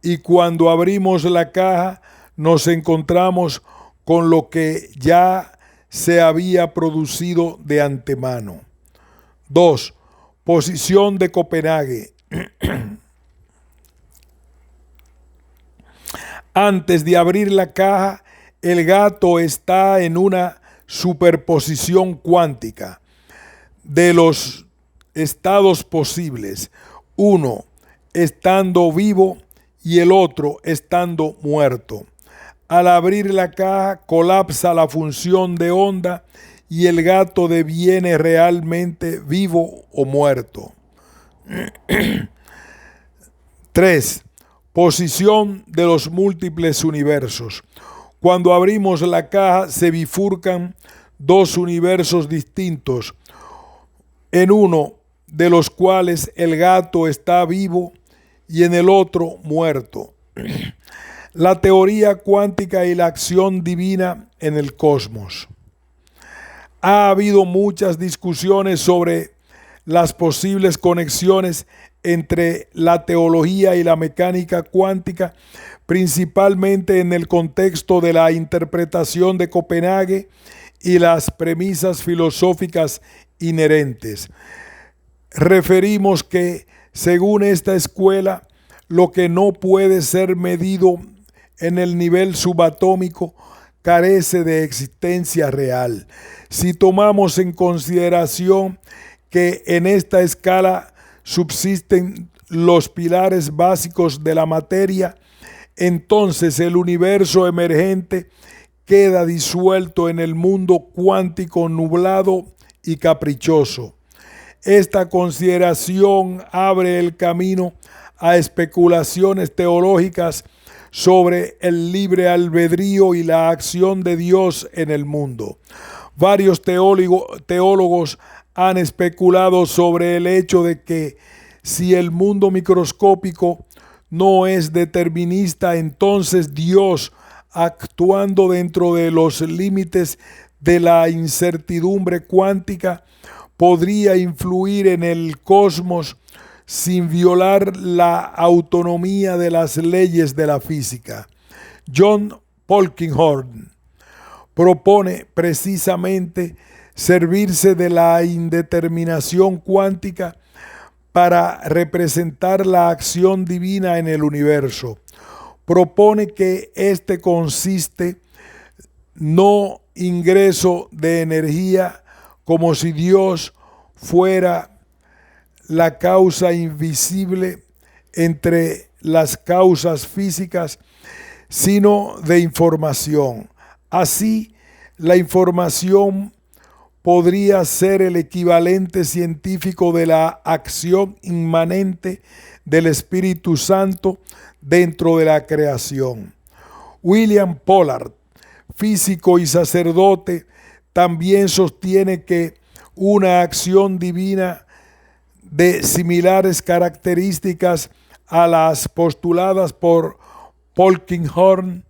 Y cuando abrimos la caja, nos encontramos con lo que ya se había producido de antemano. 2. Posición de Copenhague. Antes de abrir la caja, el gato está en una superposición cuántica de los estados posibles, uno estando vivo y el otro estando muerto. Al abrir la caja, colapsa la función de onda y el gato deviene realmente vivo o muerto. 3. Posición de los múltiples universos. Cuando abrimos la caja, se bifurcan dos universos distintos, en uno de los cuales el gato está vivo y en el otro muerto. La teoría cuántica y la acción divina en el cosmos. Ha habido muchas discusiones sobre las posibles conexiones entre la teología y la mecánica cuántica, principalmente en el contexto de la interpretación de Copenhague y las premisas filosóficas inherentes. Referimos que, según esta escuela, lo que no puede ser medido en el nivel subatómico carece de existencia real. Si tomamos en consideración que en esta escala subsisten los pilares básicos de la materia, entonces el universo emergente queda disuelto en el mundo cuántico nublado y caprichoso. Esta consideración abre el camino a especulaciones teológicas sobre el libre albedrío y la acción de Dios en el mundo. Varios teólogos han especulado sobre el hecho de que si el mundo microscópico no es determinista, entonces Dios, actuando dentro de los límites de la incertidumbre cuántica, podría influir en el cosmos sin violar la autonomía de las leyes de la física. John Polkinghorne propone precisamente servirse de la indeterminación cuántica para representar la acción divina en el universo. Propone que este consiste no ingreso de energía, como si Dios fuera la causa invisible entre las causas físicas, sino de información. Así, la información podría ser el equivalente científico de la acción inmanente del Espíritu Santo dentro de la creación. William Pollard, físico y sacerdote, también sostiene que una acción divina de similares características a las postuladas por Polkinghorne,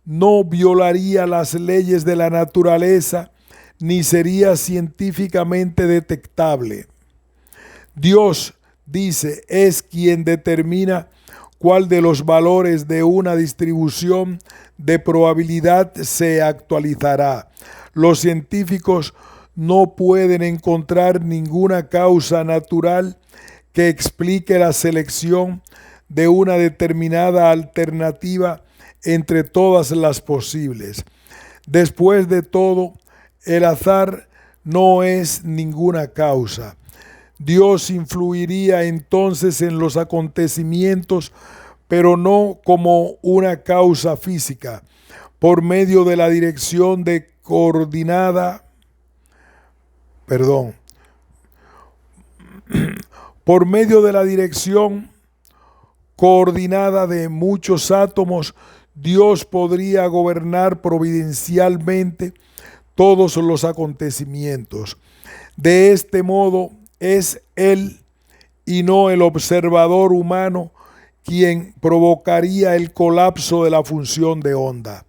no violaría las leyes de la naturaleza ni sería científicamente detectable. Dios, dice, es quien determina cuál de los valores de una distribución de probabilidad se actualizará. Los científicos no pueden encontrar ninguna causa natural que explique la selección de una determinada alternativa entre todas las posibles. Después de todo, el azar no es ninguna causa. Dios influiría entonces en los acontecimientos, pero no como una causa física, por medio de la dirección por medio de la dirección coordinada de muchos átomos, Dios podría gobernar providencialmente todos los acontecimientos. De este modo, es Él y no el observador humano quien provocaría el colapso de la función de onda.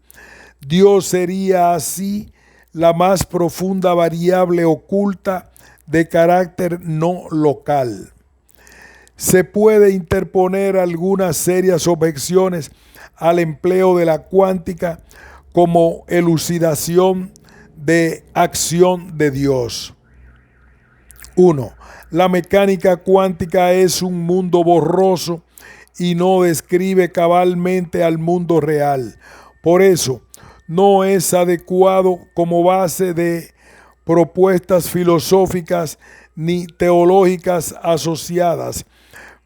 Dios sería así la más profunda variable oculta de carácter no local. Se puede interponer algunas serias objeciones al empleo de la cuántica como elucidación de acción de Dios. 1. La mecánica cuántica es un mundo borroso y no describe cabalmente al mundo real. Por eso, no es adecuado como base de propuestas filosóficas ni teológicas asociadas.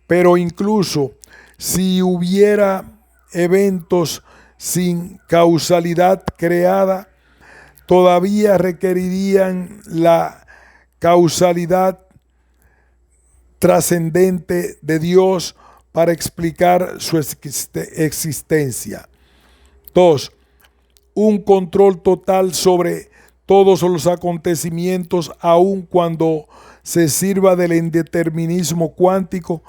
Pero incluso si hubiera eventos sin causalidad creada, todavía requerirían la causalidad trascendente de Dios para explicar su existencia. 2. Un control total sobre todos los acontecimientos, aun cuando se sirva del indeterminismo cuántico,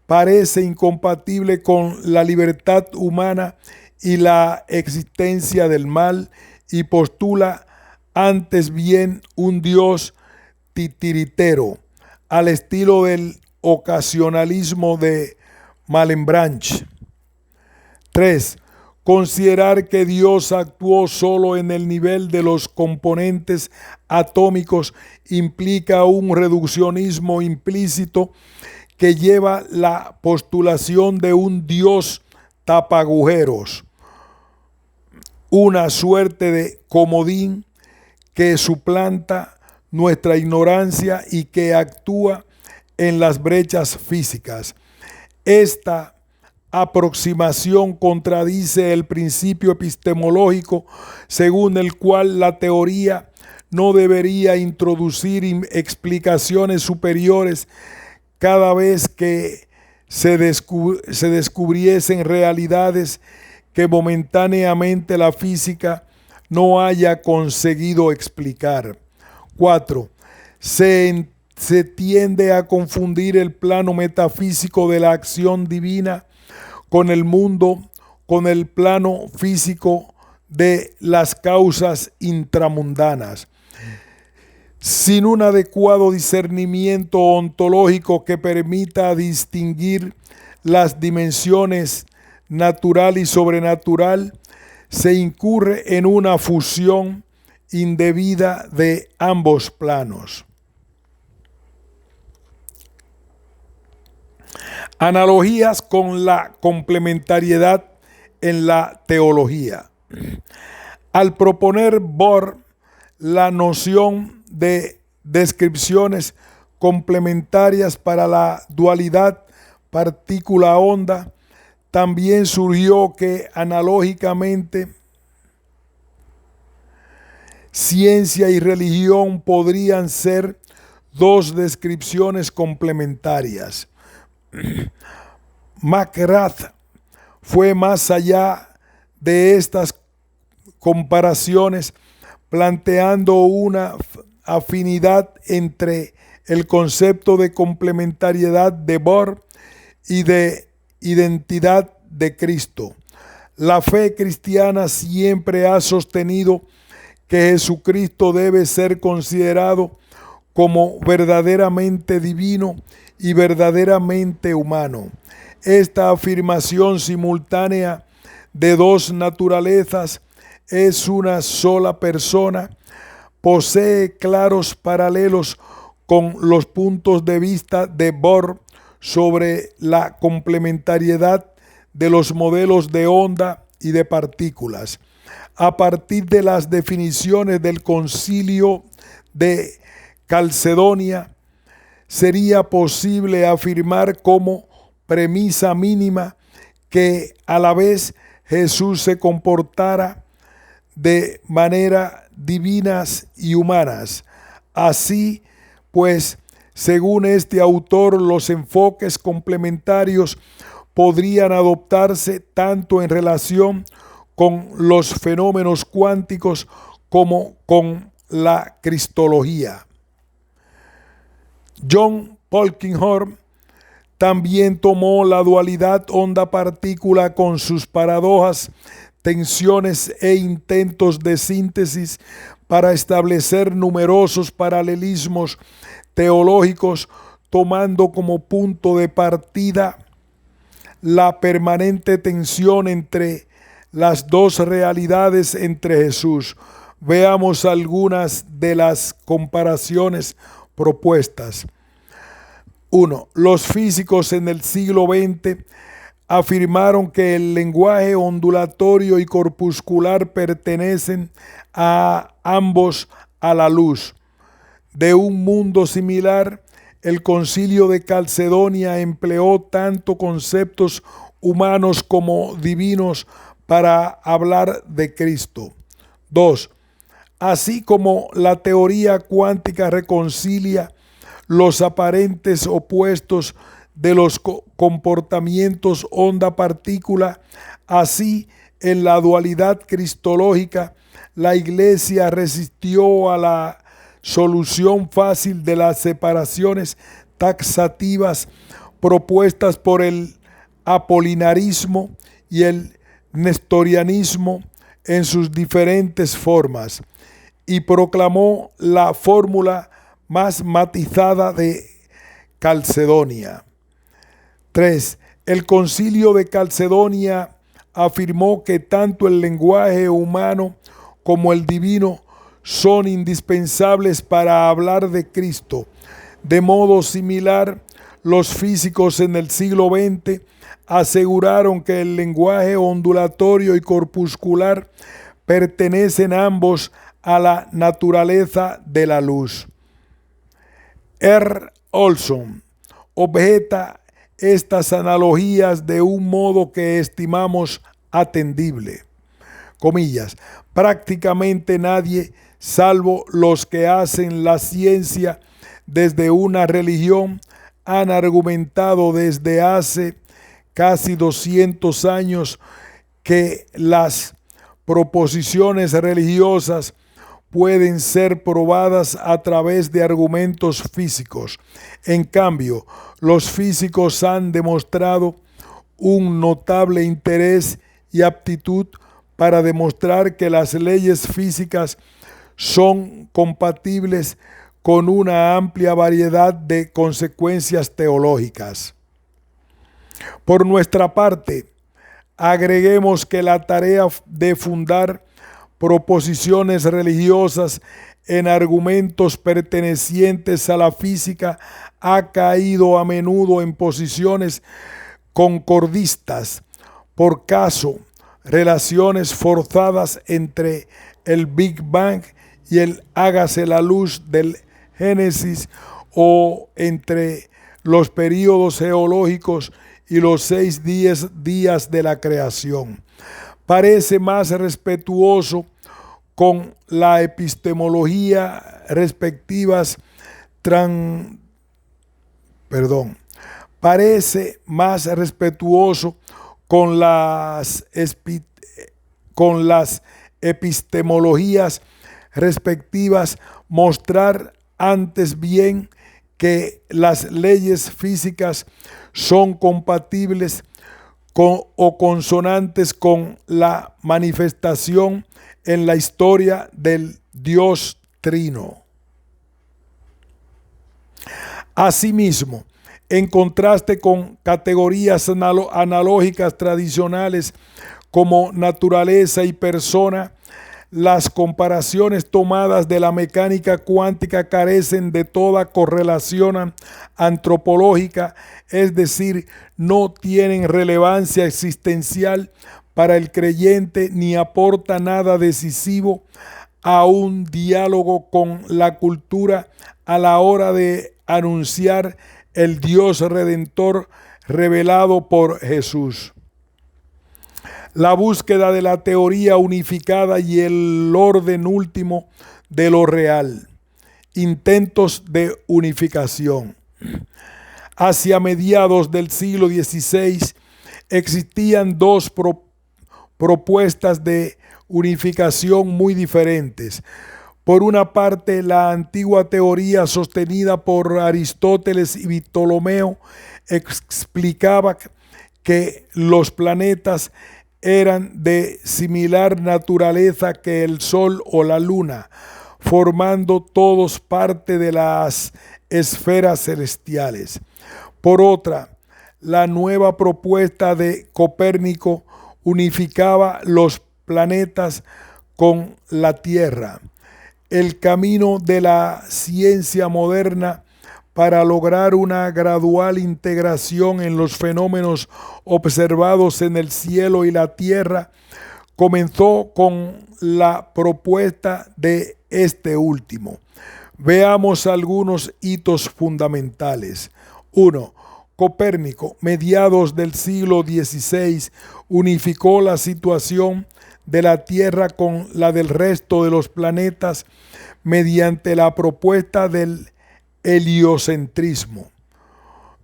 parece incompatible con la libertad humana y la existencia del mal, y postula antes bien un Dios titiritero, al estilo del ocasionalismo de Malebranche. 3. Considerar que Dios actuó solo en el nivel de los componentes atómicos implica un reduccionismo implícito que lleva la postulación de un Dios tapagujeros, una suerte de comodín que suplanta nuestra ignorancia y que actúa en las brechas físicas. Esta aproximación contradice el principio epistemológico según el cual la teoría no debería introducir explicaciones superiores cada vez que se descubriesen realidades que momentáneamente la física no haya conseguido explicar. 4. Se tiende a confundir el plano metafísico de la acción divina con el plano físico de las causas intramundanas. Sin un adecuado discernimiento ontológico que permita distinguir las dimensiones natural y sobrenatural, se incurre en una fusión indebida de ambos planos. Analogías con la complementariedad en la teología. Al proponer Bohr la noción de descripciones complementarias para la dualidad partícula-onda, también surgió que analógicamente ciencia y religión podrían ser dos descripciones complementarias. McGrath fue más allá de estas comparaciones, planteando una afinidad entre el concepto de complementariedad de Bohr y de identidad de Cristo. La fe cristiana siempre ha sostenido que Jesucristo debe ser considerado como verdaderamente divino y verdaderamente humano. Esta afirmación simultánea de dos naturalezas es una sola persona, posee claros paralelos con los puntos de vista de Bohr sobre la complementariedad de los modelos de onda y de partículas. A partir de las definiciones del Concilio de Calcedonia, sería posible afirmar como premisa mínima que a la vez Jesús se comportara de manera divinas y humanas. Así pues, según este autor, los enfoques complementarios podrían adoptarse tanto en relación con los fenómenos cuánticos como con la cristología. John Polkinghorne también tomó la dualidad onda-partícula con sus paradojas, tensiones e intentos de síntesis para establecer numerosos paralelismos teológicos, tomando como punto de partida la permanente tensión entre las dos realidades entre Jesús. Veamos algunas de las comparaciones propuestas. 1. Los físicos en el siglo XX afirmaron que el lenguaje ondulatorio y corpuscular pertenecen a ambos a la luz. De un mundo similar, el Concilio de Calcedonia empleó tanto conceptos humanos como divinos para hablar de Cristo. 2. Así como la teoría cuántica reconcilia los aparentes opuestos de los comportamientos onda-partícula, así en la dualidad cristológica, la Iglesia resistió a la solución fácil de las separaciones taxativas propuestas por el apolinarismo y el nestorianismo en sus diferentes formas, y proclamó la fórmula más matizada de Calcedonia. 3. El Concilio de Calcedonia afirmó que tanto el lenguaje humano como el divino son indispensables para hablar de Cristo. De modo similar, los físicos en el siglo XX aseguraron que el lenguaje ondulatorio y corpuscular pertenecen ambos a la naturaleza de la luz. R. Olson objeta estas analogías de un modo que estimamos atendible. Comillas, prácticamente nadie, salvo los que hacen la ciencia desde una religión, han argumentado desde hace casi 200 años que las proposiciones religiosas pueden ser probadas a través de argumentos físicos. En cambio, los físicos han demostrado un notable interés y aptitud para demostrar que las leyes físicas son compatibles con una amplia variedad de consecuencias teológicas. Por nuestra parte, agreguemos que la tarea de fundar proposiciones religiosas en argumentos pertenecientes a la física ha caído a menudo en posiciones concordistas, por caso, relaciones forzadas entre el Big Bang y el hágase la luz del Génesis, o entre los períodos geológicos y los 6 días de la creación. Parece más respetuoso con la epistemología parece más respetuoso con las epistemologías respectivas mostrar antes bien que las leyes físicas son compatibles o consonantes con la manifestación en la historia del Dios Trino. Asimismo, en contraste con categorías analógicas tradicionales como naturaleza y persona, las comparaciones tomadas de la mecánica cuántica carecen de toda correlación antropológica, es decir, no tienen relevancia existencial para el creyente ni aporta nada decisivo a un diálogo con la cultura a la hora de anunciar el Dios Redentor revelado por Jesús. La búsqueda de la teoría unificada y el orden último de lo real. Intentos de unificación. Hacia mediados del siglo XVI existían dos propuestas de unificación muy diferentes. Por una parte, la antigua teoría sostenida por Aristóteles y Ptolomeo explicaba que los planetas eran de similar naturaleza que el Sol o la Luna, formando todos parte de las esferas celestiales. Por otra, la nueva propuesta de Copérnico unificaba los planetas con la Tierra. El camino de la ciencia moderna para lograr una gradual integración en los fenómenos observados en el cielo y la tierra comenzó con la propuesta de este último. Veamos algunos hitos fundamentales. 1. Copérnico, mediados del siglo XVI, unificó la situación de la Tierra con la del resto de los planetas mediante la propuesta del heliocentrismo.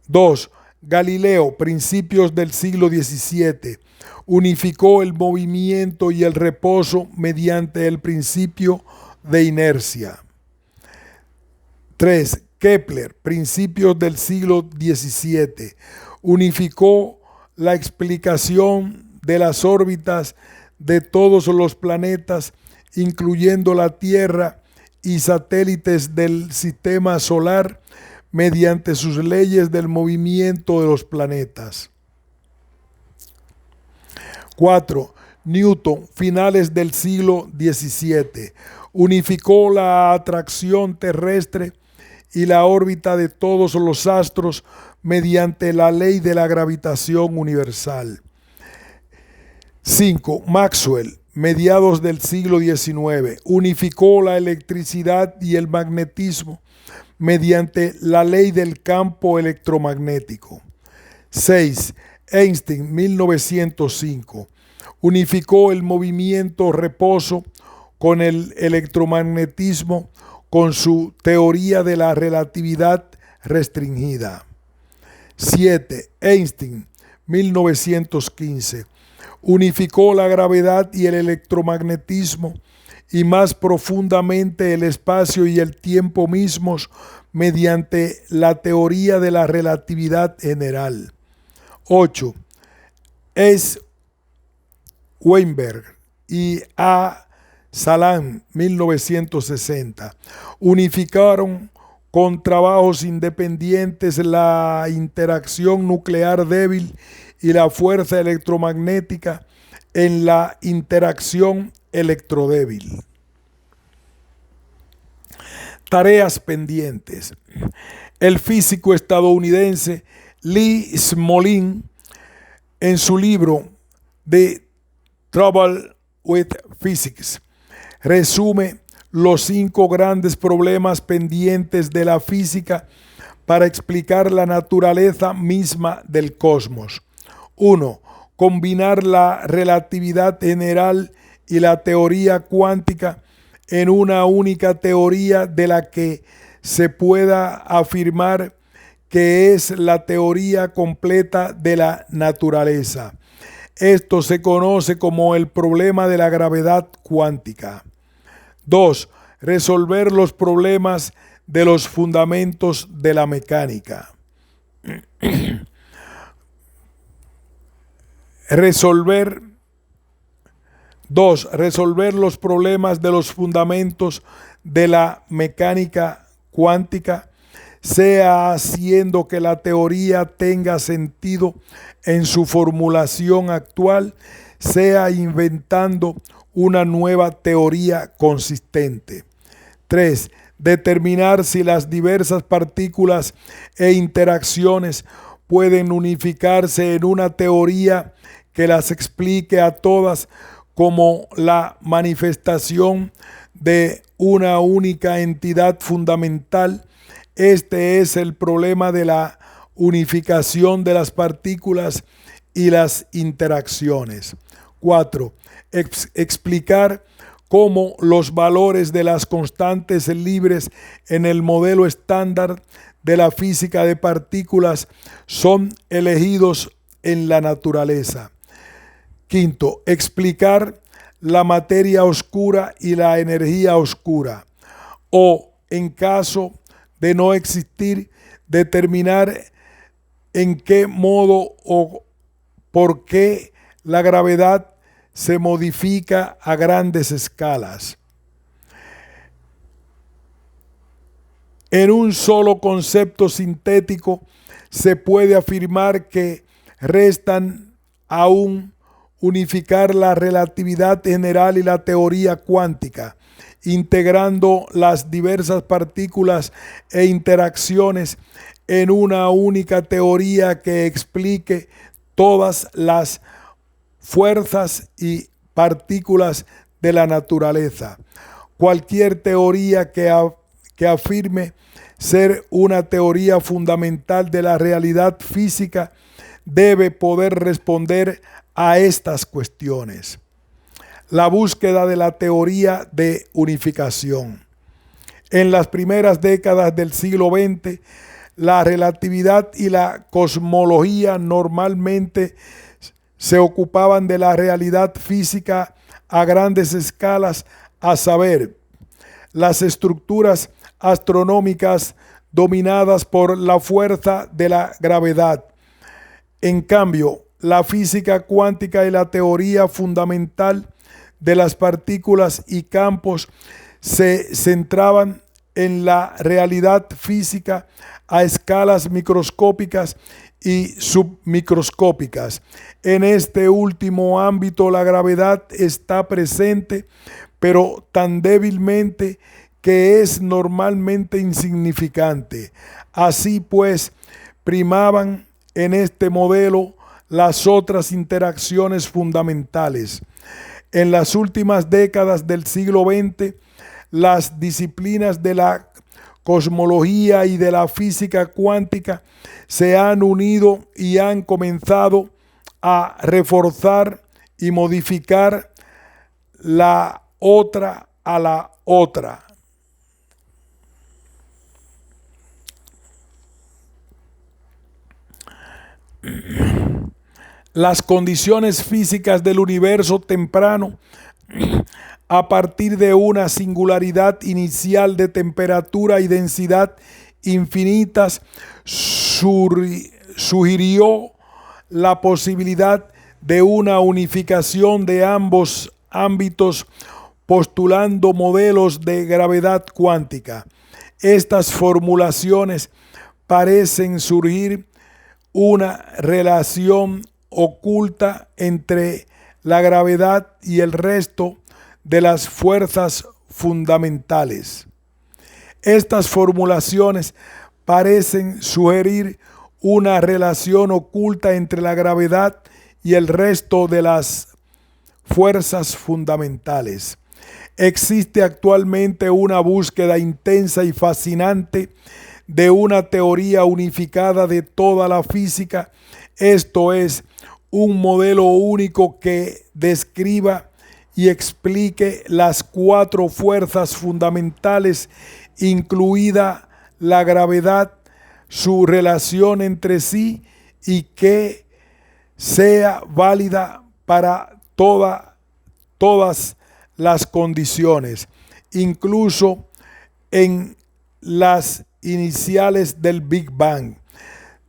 2. Galileo, principios del siglo XVII, unificó el movimiento y el reposo mediante el principio de inercia. 3. Kepler, principios del siglo XVII, unificó la explicación de las órbitas de todos los planetas, incluyendo la Tierra y satélites del sistema solar, mediante sus leyes del movimiento de los planetas. 4. Newton, finales del siglo XVII, unificó la atracción terrestre y la órbita de todos los astros mediante la ley de la gravitación universal. 5. Maxwell, mediados del siglo XIX, unificó la electricidad y el magnetismo mediante la ley del campo electromagnético. 6. Einstein, 1905, unificó el movimiento-reposo con el electromagnetismo con su teoría de la relatividad restringida. 7. Einstein, 1915, unificó la gravedad y el electromagnetismo y más profundamente el espacio y el tiempo mismos mediante la teoría de la relatividad general. 8. S. Weinberg y A. Salam, 1960, unificaron con trabajos independientes la interacción nuclear débil y la fuerza electromagnética en la interacción electrodébil. Tareas pendientes. El físico estadounidense Lee Smolin, en su libro The Trouble with Physics, resume los 5 grandes problemas pendientes de la física para explicar la naturaleza misma del cosmos. 1. Combinar la relatividad general y la teoría cuántica en una única teoría de la que se pueda afirmar que es la teoría completa de la naturaleza. Esto se conoce como el problema de la gravedad cuántica. 2. Resolver los problemas de los fundamentos de la mecánica. Resolver los problemas de los fundamentos de la mecánica cuántica, sea haciendo que la teoría tenga sentido en su formulación actual, sea inventando una nueva teoría consistente. 3. Determinar si las diversas partículas e interacciones pueden unificarse en una teoría que las explique a todas como la manifestación de una única entidad fundamental. Este es el problema de la unificación de las partículas y las interacciones. 4. Explicar cómo los valores de las constantes libres en el modelo estándar de la física de partículas son elegidos en la naturaleza. 5. Explicar la materia oscura y la energía oscura, o en caso de no existir, determinar en qué modo o por qué la gravedad se modifica a grandes escalas. En un solo concepto sintético se puede afirmar que restan aún unificar la relatividad general y la teoría cuántica, integrando las diversas partículas e interacciones en una única teoría que explique todas las fuerzas y partículas de la naturaleza. Cualquier teoría que afirme ser una teoría fundamental de la realidad física debe poder responder a estas cuestiones. La búsqueda de la teoría de unificación. En las primeras décadas del siglo XX, la relatividad y la cosmología normalmente se ocupaban de la realidad física a grandes escalas, a saber, las estructuras astronómicas dominadas por la fuerza de la gravedad. En cambio, la física cuántica y la teoría fundamental de las partículas y campos se centraban en la realidad física a escalas microscópicas y submicroscópicas. En este último ámbito la gravedad está presente, pero tan débilmente que es normalmente insignificante. Así pues, primaban en este modelo las otras interacciones fundamentales. En las últimas décadas del siglo XX, las disciplinas de la cosmología y de la física cuántica se han unido y han comenzado a reforzar y modificar la otra a la otra. Las condiciones físicas del universo temprano, a partir de una singularidad inicial de temperatura y densidad infinitas, sugirió la posibilidad de una unificación de ambos ámbitos, postulando modelos de gravedad cuántica. Estas formulaciones parecen surgir una relación oculta entre la gravedad y el resto de las fuerzas fundamentales. Estas formulaciones parecen sugerir una relación oculta entre la gravedad y el resto de las fuerzas fundamentales. Existe actualmente una búsqueda intensa y fascinante de una teoría unificada de toda la física, esto es, un modelo único que describa y explique las cuatro fuerzas fundamentales, incluida la gravedad, su relación entre sí y que sea válida para todas las condiciones, incluso en las iniciales del Big Bang.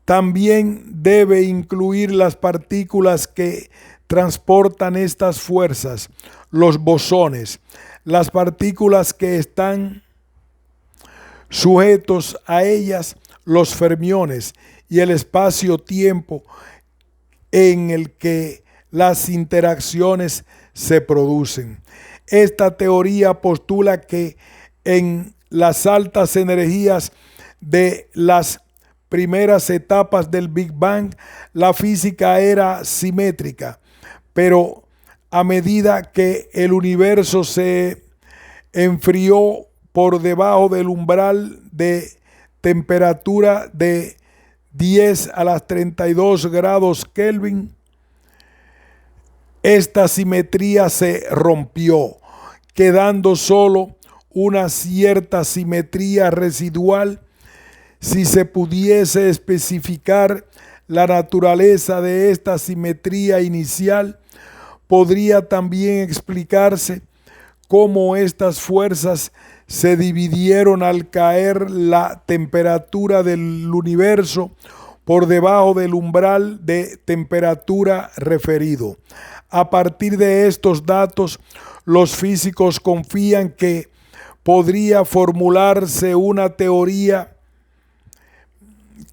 También debe incluir las partículas que transportan estas fuerzas, los bosones, las partículas que están sujetos a ellas, los fermiones, y el espacio-tiempo en el que las interacciones se producen. Esta teoría postula que en las altas energías de las primeras etapas del Big Bang, la física era simétrica, pero a medida que el universo se enfrió por debajo del umbral de temperatura de 10 a las 32 grados Kelvin, esta simetría se rompió, quedando solo una cierta simetría residual. Si se pudiese especificar la naturaleza de esta simetría inicial, podría también explicarse cómo estas fuerzas se dividieron al caer la temperatura del universo por debajo del umbral de temperatura referido. A partir de estos datos, los físicos confían que podría formularse una teoría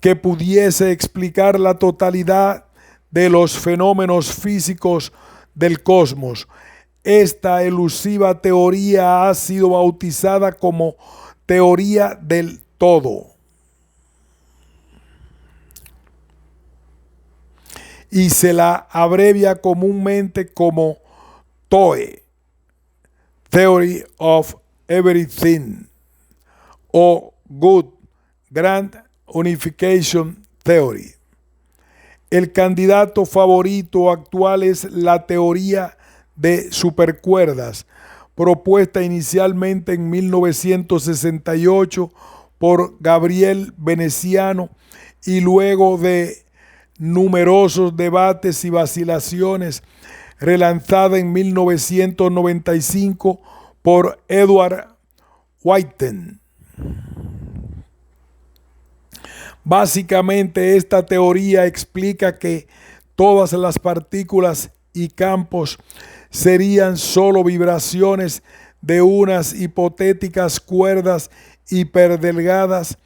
que pudiese explicar la totalidad de los fenómenos físicos del cosmos. Esta elusiva teoría ha sido bautizada como teoría del todo y se la abrevia comúnmente como TOE, Theory of Everything, o Good Grand Unification Theory. El candidato favorito actual es la teoría de supercuerdas, propuesta inicialmente en 1968 por Gabriel Veneciano y luego de numerosos debates y vacilaciones, relanzada en 1995 por Edward Whiten. Básicamente, esta teoría explica que todas las partículas y campos serían solo vibraciones de unas hipotéticas cuerdas hiperdelgadas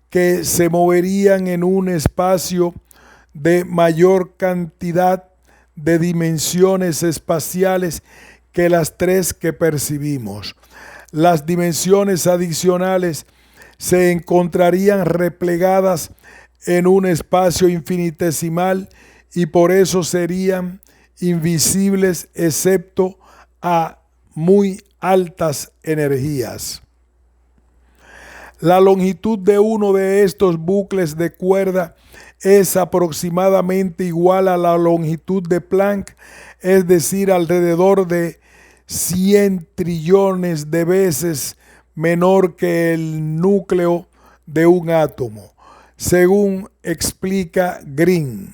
que se moverían en un espacio de mayor cantidad de dimensiones espaciales que las tres que percibimos. Las dimensiones adicionales se encontrarían replegadas en un espacio infinitesimal y por eso serían invisibles excepto a muy altas energías. La longitud de uno de estos bucles de cuerda es aproximadamente igual a la longitud de Planck, es decir, alrededor de 100 trillones de veces menor que el núcleo de un átomo, según explica Green.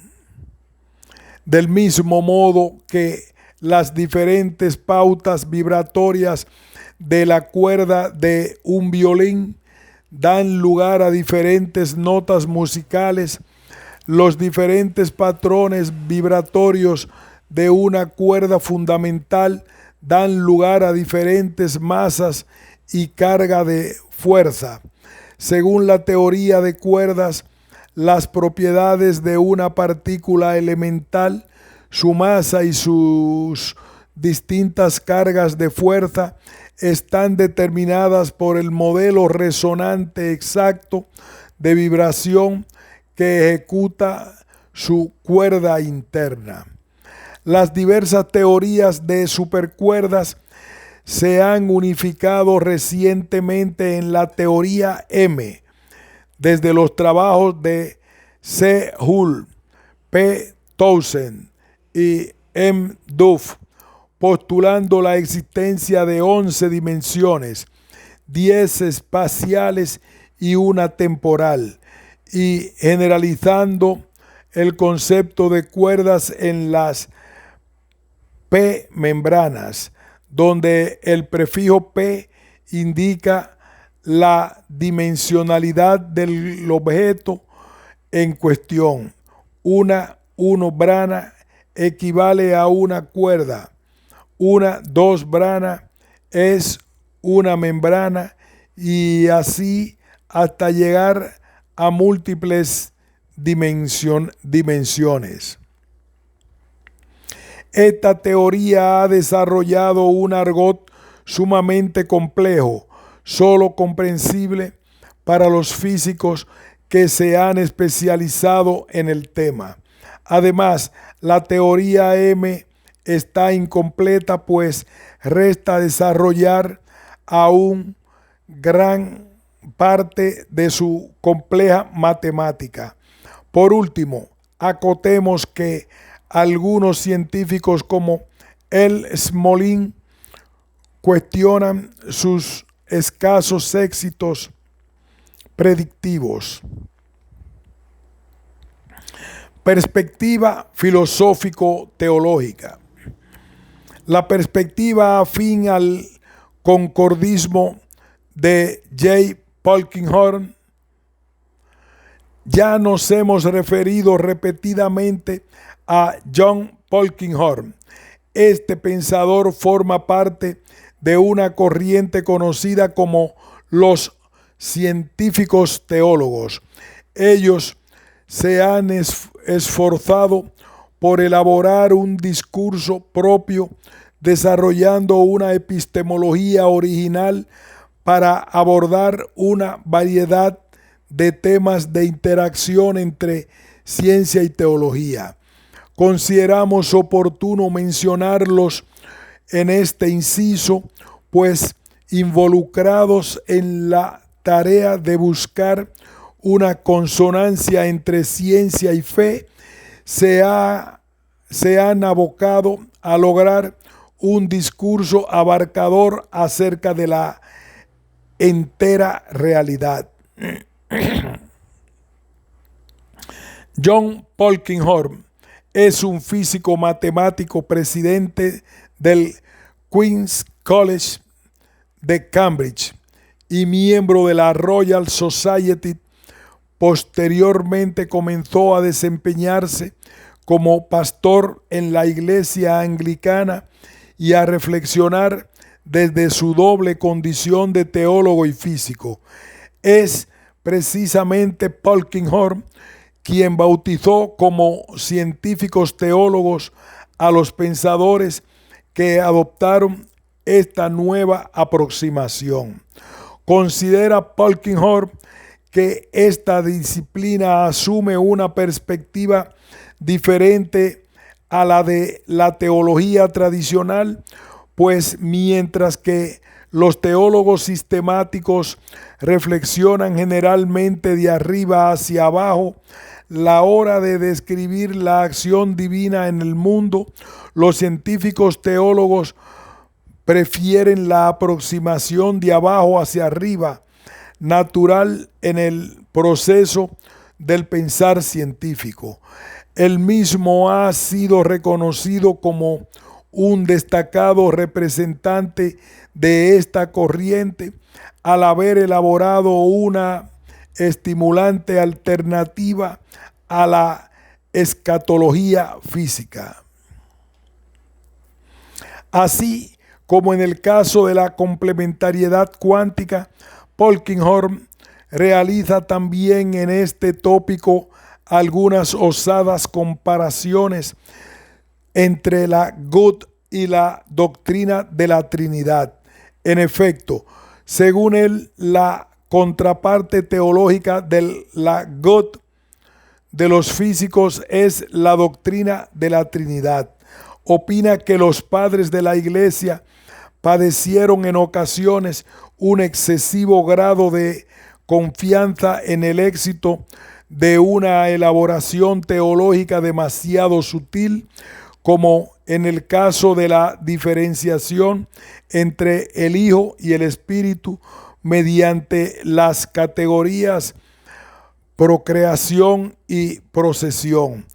Del mismo modo que las diferentes pautas vibratorias de la cuerda de un violín dan lugar a diferentes notas musicales, los diferentes patrones vibratorios de una cuerda fundamental dan lugar a diferentes masas y carga de fuerza. Según la teoría de cuerdas, las propiedades de una partícula elemental, su masa y sus distintas cargas de fuerza están determinadas por el modelo resonante exacto de vibración que ejecuta su cuerda interna. Las diversas teorías de supercuerdas se han unificado recientemente en la teoría M, desde los trabajos de C. Hull, P. Townsend y M. Duff, postulando la existencia de 11 dimensiones, 10 espaciales y una temporal, y generalizando el concepto de cuerdas en las P-membranas, donde el prefijo P indica la dimensionalidad del objeto en cuestión. Uno brana equivale a una cuerda. Dos brana es una membrana, y así hasta llegar a múltiples dimensiones. Esta teoría ha desarrollado un argot sumamente complejo, solo comprensible para los físicos que se han especializado en el tema. Además, la teoría M está incompleta, pues resta desarrollar aún gran parte de su compleja matemática. Por último, acotemos que algunos científicos como L. Smolin cuestionan sus escasos éxitos predictivos. Perspectiva filosófico-teológica. La perspectiva afín al concordismo de J. Polkinghorne. Ya nos hemos referido repetidamente a John Polkinghorne. Este pensador forma parte de una corriente conocida como los científicos teólogos. Ellos se han esforzado por elaborar un discurso propio, desarrollando una epistemología original para abordar una variedad de temas de interacción entre ciencia y teología. Consideramos oportuno mencionarlos en este inciso, pues involucrados en la tarea de buscar una consonancia entre ciencia y fe, se han abocado a lograr un discurso abarcador acerca de la entera realidad. John Polkinghorne es un físico matemático, presidente del Queen's College de Cambridge y miembro de la Royal Society. Posteriormente comenzó a desempeñarse como pastor en la iglesia anglicana y a reflexionar desde su doble condición de teólogo y físico. Es precisamente Polkinghorne quien bautizó como científicos teólogos a los pensadores que adoptaron esta nueva aproximación. Considera Polkinghorne que esta disciplina asume una perspectiva diferente a la de la teología tradicional, pues mientras que los teólogos sistemáticos reflexionan generalmente de arriba hacia abajo, la hora de describir la acción divina en el mundo, los científicos teólogos prefieren la aproximación de abajo hacia arriba, natural en el proceso del pensar científico. El mismo ha sido reconocido como un destacado representante de esta corriente al haber elaborado una estimulante alternativa a la escatología física. Así como en el caso de la complementariedad cuántica, Polkinghorne realiza también en este tópico algunas osadas comparaciones entre la God y la doctrina de la Trinidad. En efecto, según él, la contraparte teológica de la God de los físicos es la doctrina de la Trinidad. Opina que los padres de la Iglesia padecieron en ocasiones un excesivo grado de confianza en el éxito de una elaboración teológica demasiado sutil, como en el caso de la diferenciación entre el Hijo y el Espíritu mediante las categorías procreación y procesión.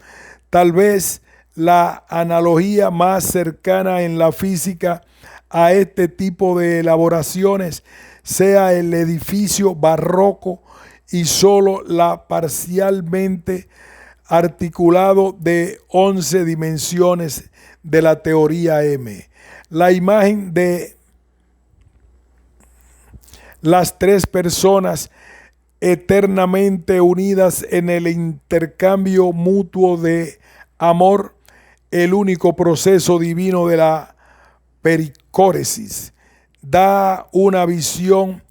Tal vez la analogía más cercana en la física a este tipo de elaboraciones sea el edificio barroco y solo la parcialmente articulado de 11 dimensiones de la teoría M. La imagen de las tres personas eternamente unidas en el intercambio mutuo de amor, el único proceso divino de la pericóresis, da una visión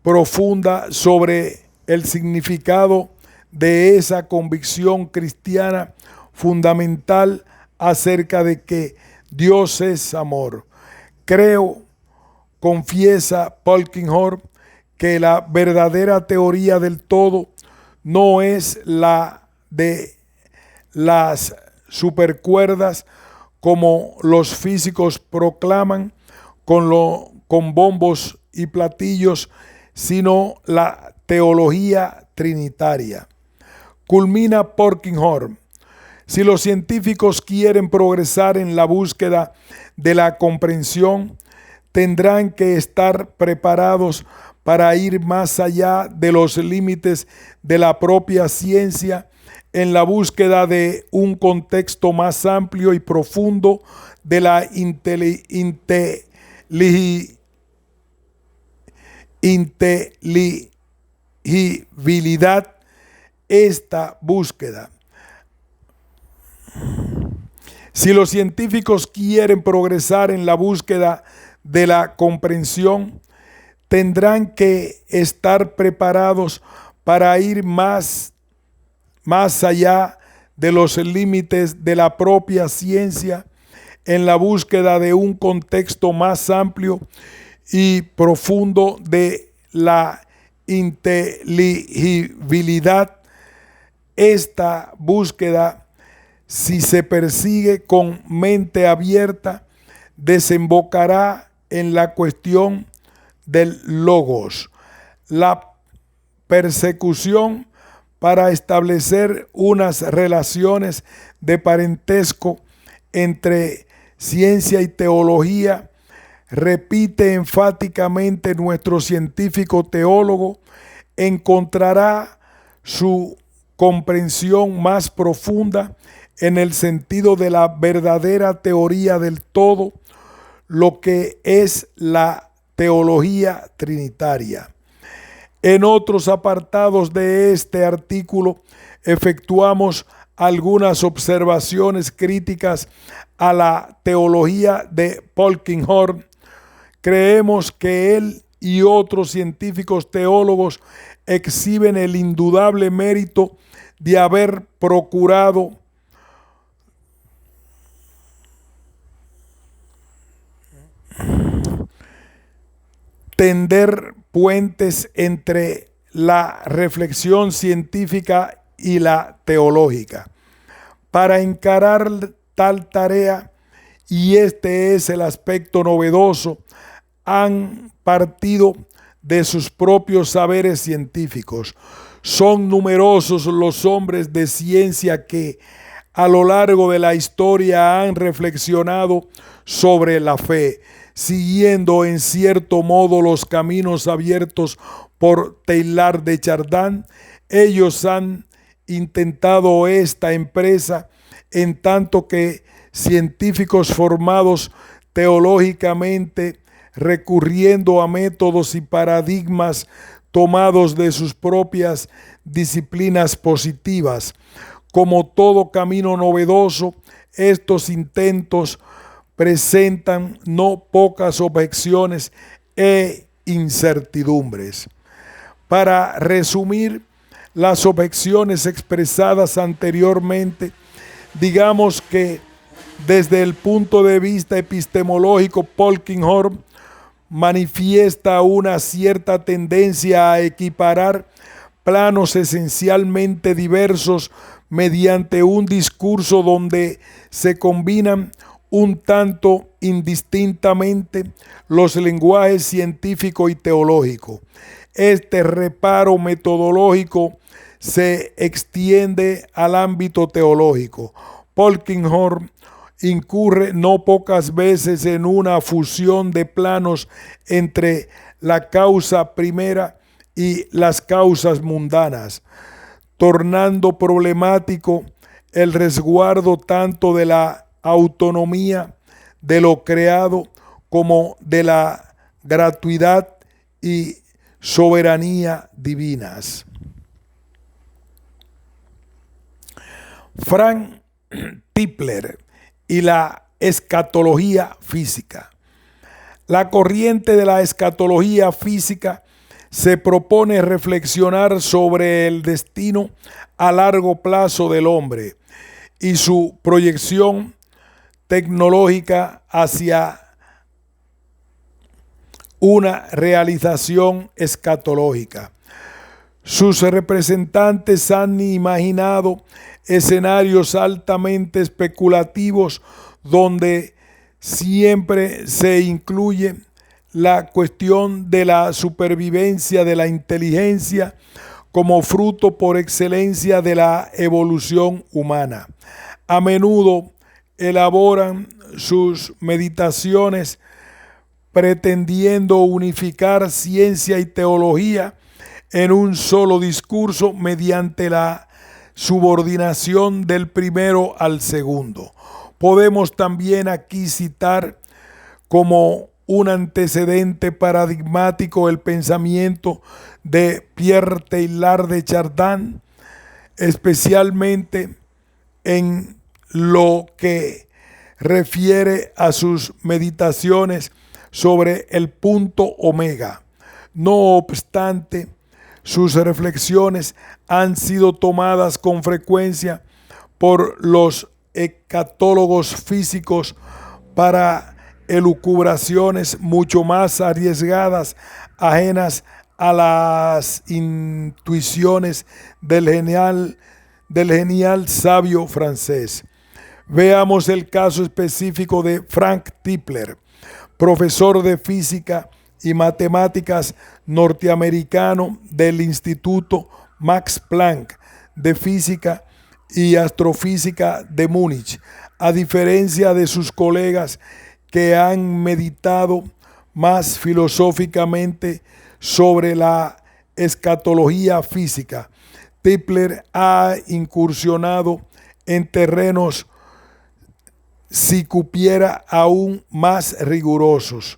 profunda sobre el significado de esa convicción cristiana fundamental acerca de que Dios es amor. Creo, confiesa Polkinghorne, que la verdadera teoría del todo no es la de las supercuerdas como los físicos proclaman con bombos y platillos, sino la teología trinitaria. Culmina Polkinghorne: si los científicos quieren progresar en la búsqueda de la comprensión, tendrán que estar preparados para ir más allá de los límites de la propia ciencia en la búsqueda de un contexto más amplio y profundo de la inteligibilidad. Esta búsqueda, si los científicos quieren progresar en la búsqueda de la comprensión, tendrán que estar preparados para ir más allá de los límites de la propia ciencia en la búsqueda de un contexto más amplio y profundo de la inteligibilidad. Esta búsqueda, si se persigue con mente abierta, desembocará en la cuestión del logos, la persecución para establecer unas relaciones de parentesco entre ciencia y teología. Repite enfáticamente nuestro científico teólogo, encontrará su comprensión más profunda en el sentido de la verdadera teoría del todo, lo que es la teología trinitaria. En otros apartados de este artículo efectuamos algunas observaciones críticas a la teología de Polkinghorne. Creemos que él y otros científicos teólogos exhiben el indudable mérito de haber procurado tender puentes entre la reflexión científica y la teológica. Para encarar tal tarea, y este es el aspecto novedoso, han partido de sus propios saberes científicos. Son numerosos los hombres de ciencia que a lo largo de la historia han reflexionado sobre la fe, siguiendo en cierto modo los caminos abiertos por Teilhard de Chardin. Ellos han intentado esta empresa en tanto que científicos formados teológicamente, recurriendo a métodos y paradigmas tomados de sus propias disciplinas positivas. Como todo camino novedoso, estos intentos presentan no pocas objeciones e incertidumbres. Para resumir las objeciones expresadas anteriormente, digamos que desde el punto de vista epistemológico, Polkinghorne manifiesta una cierta tendencia a equiparar planos esencialmente diversos mediante un discurso donde se combinan un tanto indistintamente los lenguajes científico y teológico. Este reparo metodológico se extiende al ámbito teológico. Polkinghorne incurre no pocas veces en una fusión de planos entre la causa primera y las causas mundanas, tornando problemático el resguardo tanto de la autonomía de lo creado como de la gratuidad y soberanía divinas. Frank Tipler y la escatología física. La corriente de la escatología física se propone reflexionar sobre el destino a largo plazo del hombre y su proyección tecnológica hacia una realización escatológica. Sus representantes han imaginado escenarios altamente especulativos donde siempre se incluye la cuestión de la supervivencia de la inteligencia como fruto por excelencia de la evolución humana. A menudo elaboran sus meditaciones pretendiendo unificar ciencia y teología en un solo discurso mediante la subordinación del primero al segundo. Podemos también aquí citar como un antecedente paradigmático el pensamiento de Pierre Teilhard de Chardin, especialmente en lo que refiere a sus meditaciones sobre el punto omega. No obstante, sus reflexiones han sido tomadas con frecuencia por los escatólogos físicos para elucubraciones mucho más arriesgadas, ajenas a las intuiciones del genial sabio francés. Veamos el caso específico de Frank Tipler, profesor de física y matemáticas norteamericano del Instituto Max Planck de Física y Astrofísica de Múnich. A diferencia de sus colegas que han meditado más filosóficamente sobre la escatología física, Tipler ha incursionado en terrenos, si cupiera, aún más rigurosos.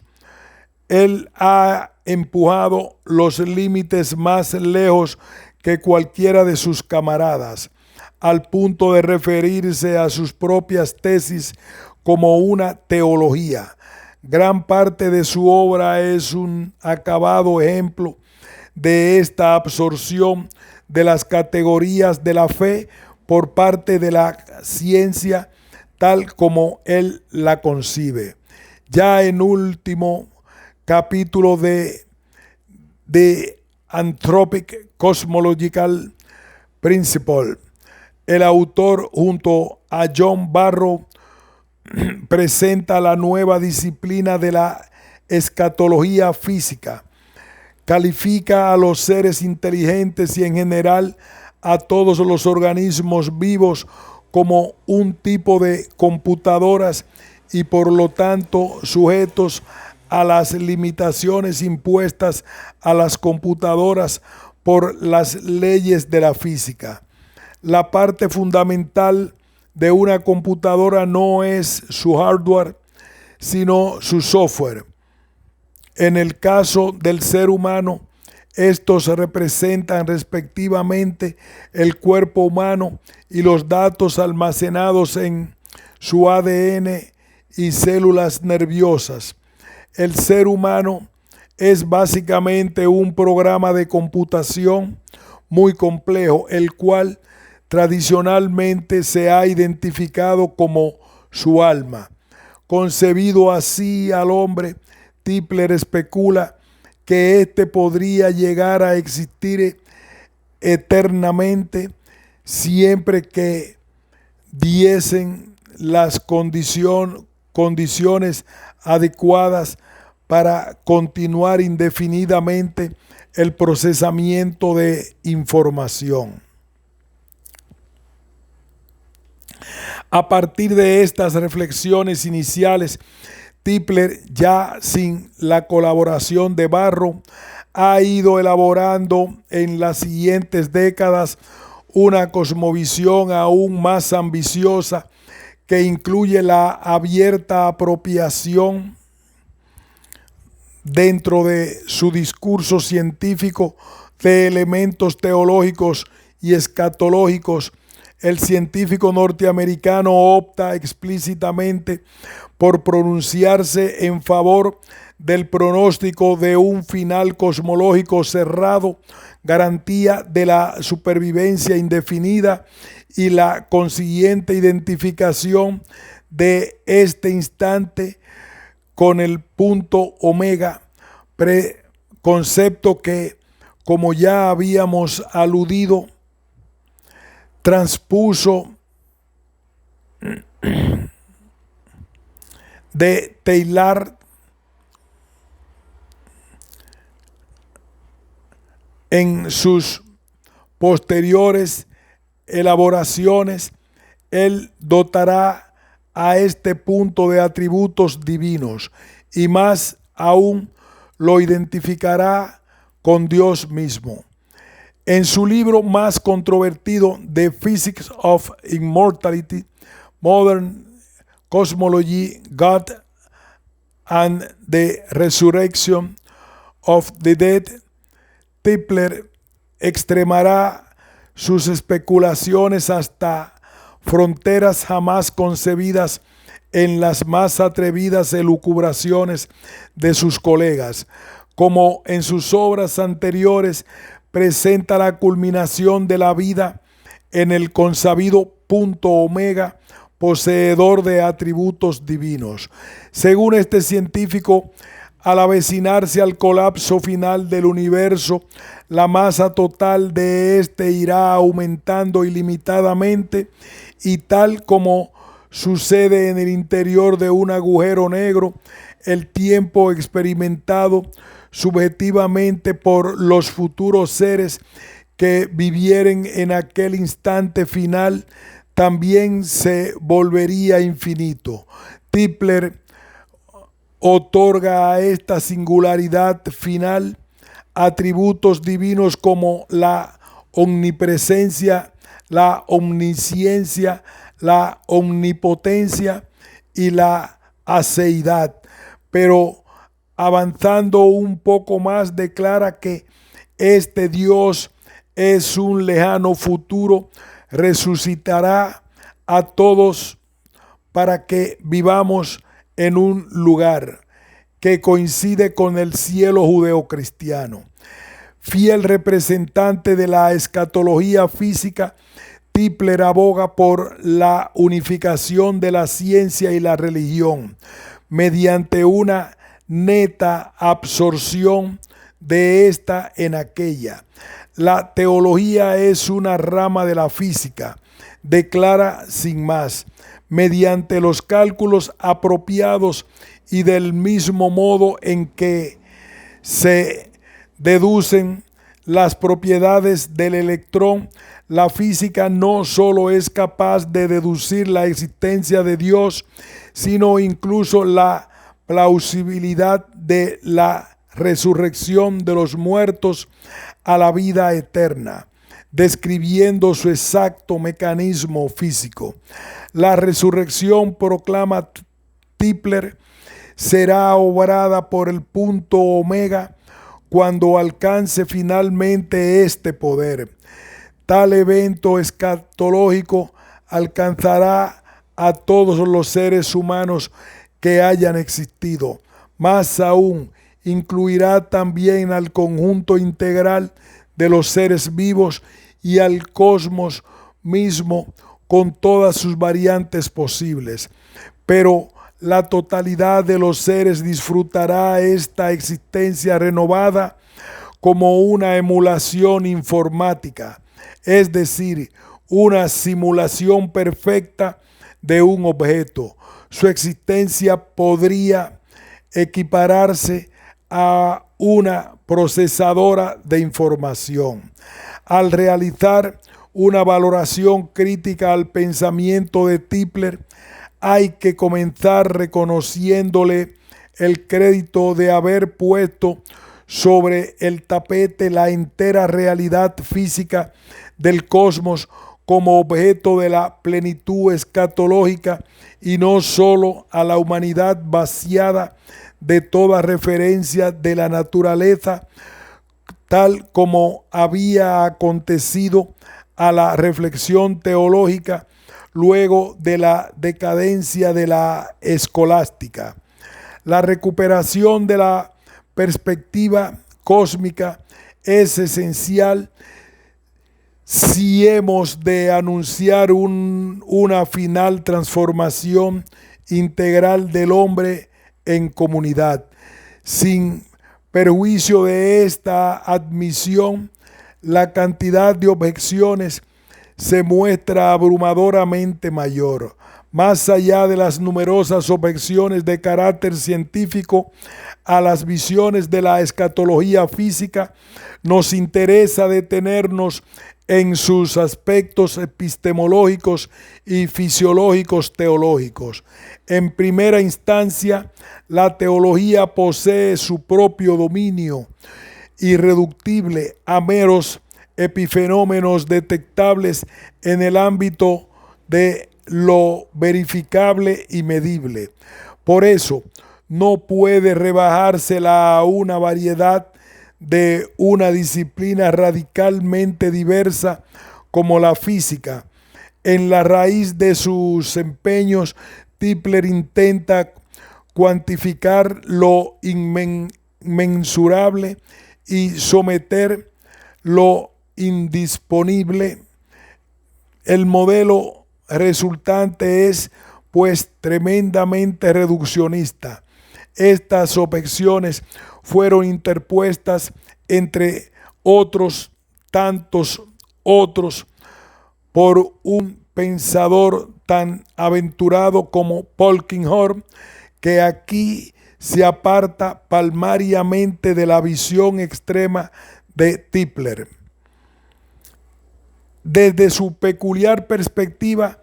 Él ha empujado los límites más lejos que cualquiera de sus camaradas, al punto de referirse a sus propias tesis como una teología. Gran parte de su obra es un acabado ejemplo de esta absorción de las categorías de la fe por parte de la ciencia tal como él la concibe. Ya en último capítulo de Anthropic Cosmological Principle, el autor junto a John Barrow presenta la nueva disciplina de la escatología física. Califica a los seres inteligentes y en general a todos los organismos vivos como un tipo de computadoras y por lo tanto sujetos a las limitaciones impuestas a las computadoras por las leyes de la física. La parte fundamental de una computadora no es su hardware, sino su software. En el caso del ser humano, estos representan respectivamente el cuerpo humano y los datos almacenados en su ADN y células nerviosas. El ser humano es básicamente un programa de computación muy complejo, el cual tradicionalmente se ha identificado como su alma. Concebido así al hombre, Tipler especula que éste podría llegar a existir eternamente siempre que diesen las condiciones adecuadas para continuar indefinidamente el procesamiento de información. A partir de estas reflexiones iniciales, Tipler, ya sin la colaboración de Barrow, ha ido elaborando en las siguientes décadas una cosmovisión aún más ambiciosa que incluye la abierta apropiación dentro de su discurso científico de elementos teológicos y escatológicos. El científico norteamericano opta explícitamente por pronunciarse en favor del pronóstico de un final cosmológico cerrado, garantía de la supervivencia indefinida y la consiguiente identificación de este instante con el punto omega, concepto que, como ya habíamos aludido, transpuso de Teilhard en sus posteriores elaboraciones. Él dotará a este punto de atributos divinos y más aún lo identificará con Dios mismo. En su libro más controvertido, The Physics of Immortality, Modern Cosmology, God and the Resurrection of the Dead, Tipler extremará sus especulaciones hasta fronteras jamás concebidas en las más atrevidas elucubraciones de sus colegas. Como en sus obras anteriores, presenta la culminación de la vida en el consabido punto omega, poseedor de atributos divinos. Según este científico, al avecinarse al colapso final del universo, la masa total de éste irá aumentando ilimitadamente y, tal como sucede en el interior de un agujero negro, el tiempo experimentado subjetivamente por los futuros seres que vivieren en aquel instante final también se volvería infinito. Tipler otorga a esta singularidad final atributos divinos como la omnipresencia, la omnisciencia, la omnipotencia y la aceidad. Pero avanzando un poco más, declara que este Dios es un lejano futuro, resucitará a todos para que vivamos en un lugar que coincide con el cielo judeocristiano. Fiel representante de la escatología física, Tipler aboga por la unificación de la ciencia y la religión mediante una neta absorción de esta en aquella. La teología es una rama de la física, declara sin más, mediante los cálculos apropiados y del mismo modo en que se deducen las propiedades del electrón. La física no solo es capaz de deducir la existencia de Dios, sino incluso la plausibilidad de la resurrección de los muertos a la vida eterna, describiendo su exacto mecanismo físico. La resurrección, proclama Tipler, será obrada por el punto omega cuando alcance finalmente este poder. Tal evento escatológico alcanzará a todos los seres humanos que hayan existido. Más aún, incluirá también al conjunto integral de los seres vivos y al cosmos mismo con todas sus variantes posibles. Pero la totalidad de los seres disfrutará esta existencia renovada como una emulación informática, es decir, una simulación perfecta de un objeto. Su existencia podría equipararse a una procesadora de información. Al realizar una valoración crítica al pensamiento de Tipler, hay que comenzar reconociéndole el crédito de haber puesto sobre el tapete la entera realidad física del cosmos como objeto de la plenitud escatológica y no solo a la humanidad vaciada de toda referencia de la naturaleza, tal como había acontecido a la reflexión teológica luego de la decadencia de la escolástica. La recuperación de la perspectiva cósmica es esencial si hemos de anunciar una final transformación integral del hombre en comunidad. Sin perjuicio de esta admisión, la cantidad de objeciones se muestra abrumadoramente mayor. Más allá de las numerosas objeciones de carácter científico a las visiones de la escatología física, nos interesa detenernos en sus aspectos epistemológicos y fisiológicos teológicos. En primera instancia, la teología posee su propio dominio, irreductible a meros epifenómenos detectables en el ámbito de lo verificable y medible. Por eso, no puede rebajársela a una variedad de una disciplina radicalmente diversa como la física. En la raíz de sus empeños, Tipler intenta cuantificar lo inmensurable y someter lo indisponible. El modelo resultante es, pues, tremendamente reduccionista. Estas objeciones fueron interpuestas entre otros tantos otros por un pensador tan aventurado como Polkinghorne, que aquí se aparta palmariamente de la visión extrema de Tipler. Desde su peculiar perspectiva,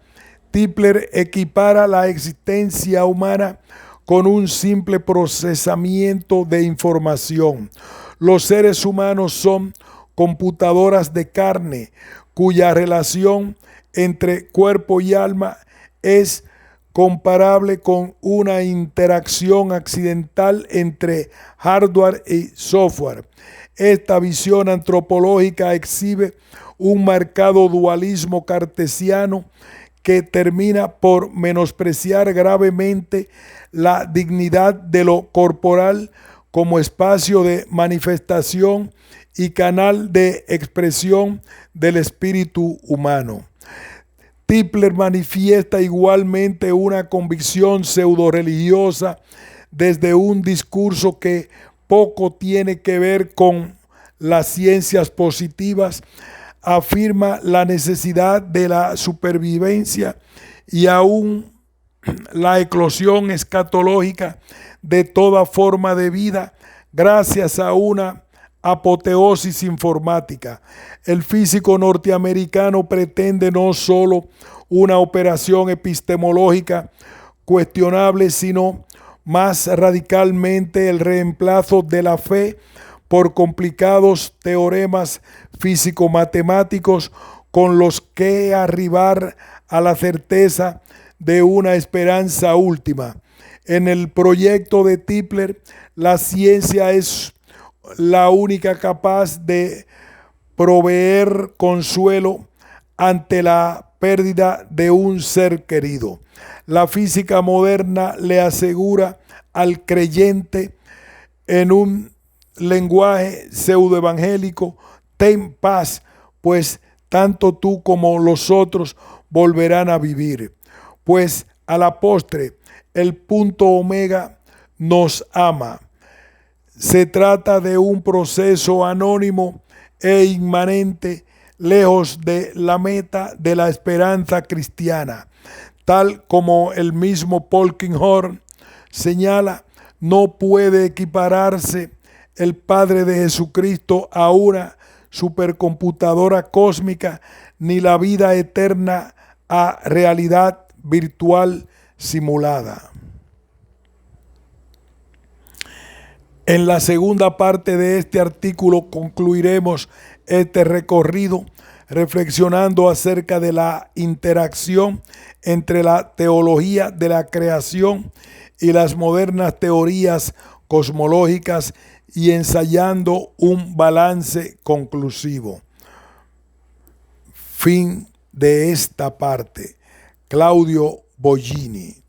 Tipler equipara la existencia humana con un simple procesamiento de información. Los seres humanos son computadoras de carne, cuya relación entre cuerpo y alma es comparable con una interacción accidental entre hardware y software. Esta visión antropológica exhibe un marcado dualismo cartesiano que termina por menospreciar gravemente la dignidad de lo corporal como espacio de manifestación y canal de expresión del espíritu humano. Tipler manifiesta igualmente una convicción pseudo-religiosa desde un discurso que poco tiene que ver con las ciencias positivas. Afirma la necesidad de la supervivencia y aún la eclosión escatológica de toda forma de vida gracias a una apoteosis informática. El físico norteamericano pretende no solo una operación epistemológica cuestionable, sino más radicalmente el reemplazo de la fe por complicados teoremas físico-matemáticos con los que arribar a la certeza de una esperanza última. En el proyecto de Tipler, la ciencia es la única capaz de proveer consuelo ante la pérdida de un ser querido. La física moderna le asegura al creyente en un lenguaje pseudoevangélico: ten paz, pues tanto tú como los otros volverán a vivir. Pues a la postre, el punto omega nos ama. Se trata de un proceso anónimo e inmanente, lejos de la meta de la esperanza cristiana. Tal como el mismo Polkinghorne señala, no puede equipararse el Padre de Jesucristo a una supercomputadora cósmica, ni la vida eterna a realidad virtual simulada. En la segunda parte de este artículo concluiremos este recorrido reflexionando acerca de la interacción entre la teología de la creación y las modernas teorías cosmológicas y ensayando un balance conclusivo. Fin de esta parte. Claudio Bollini.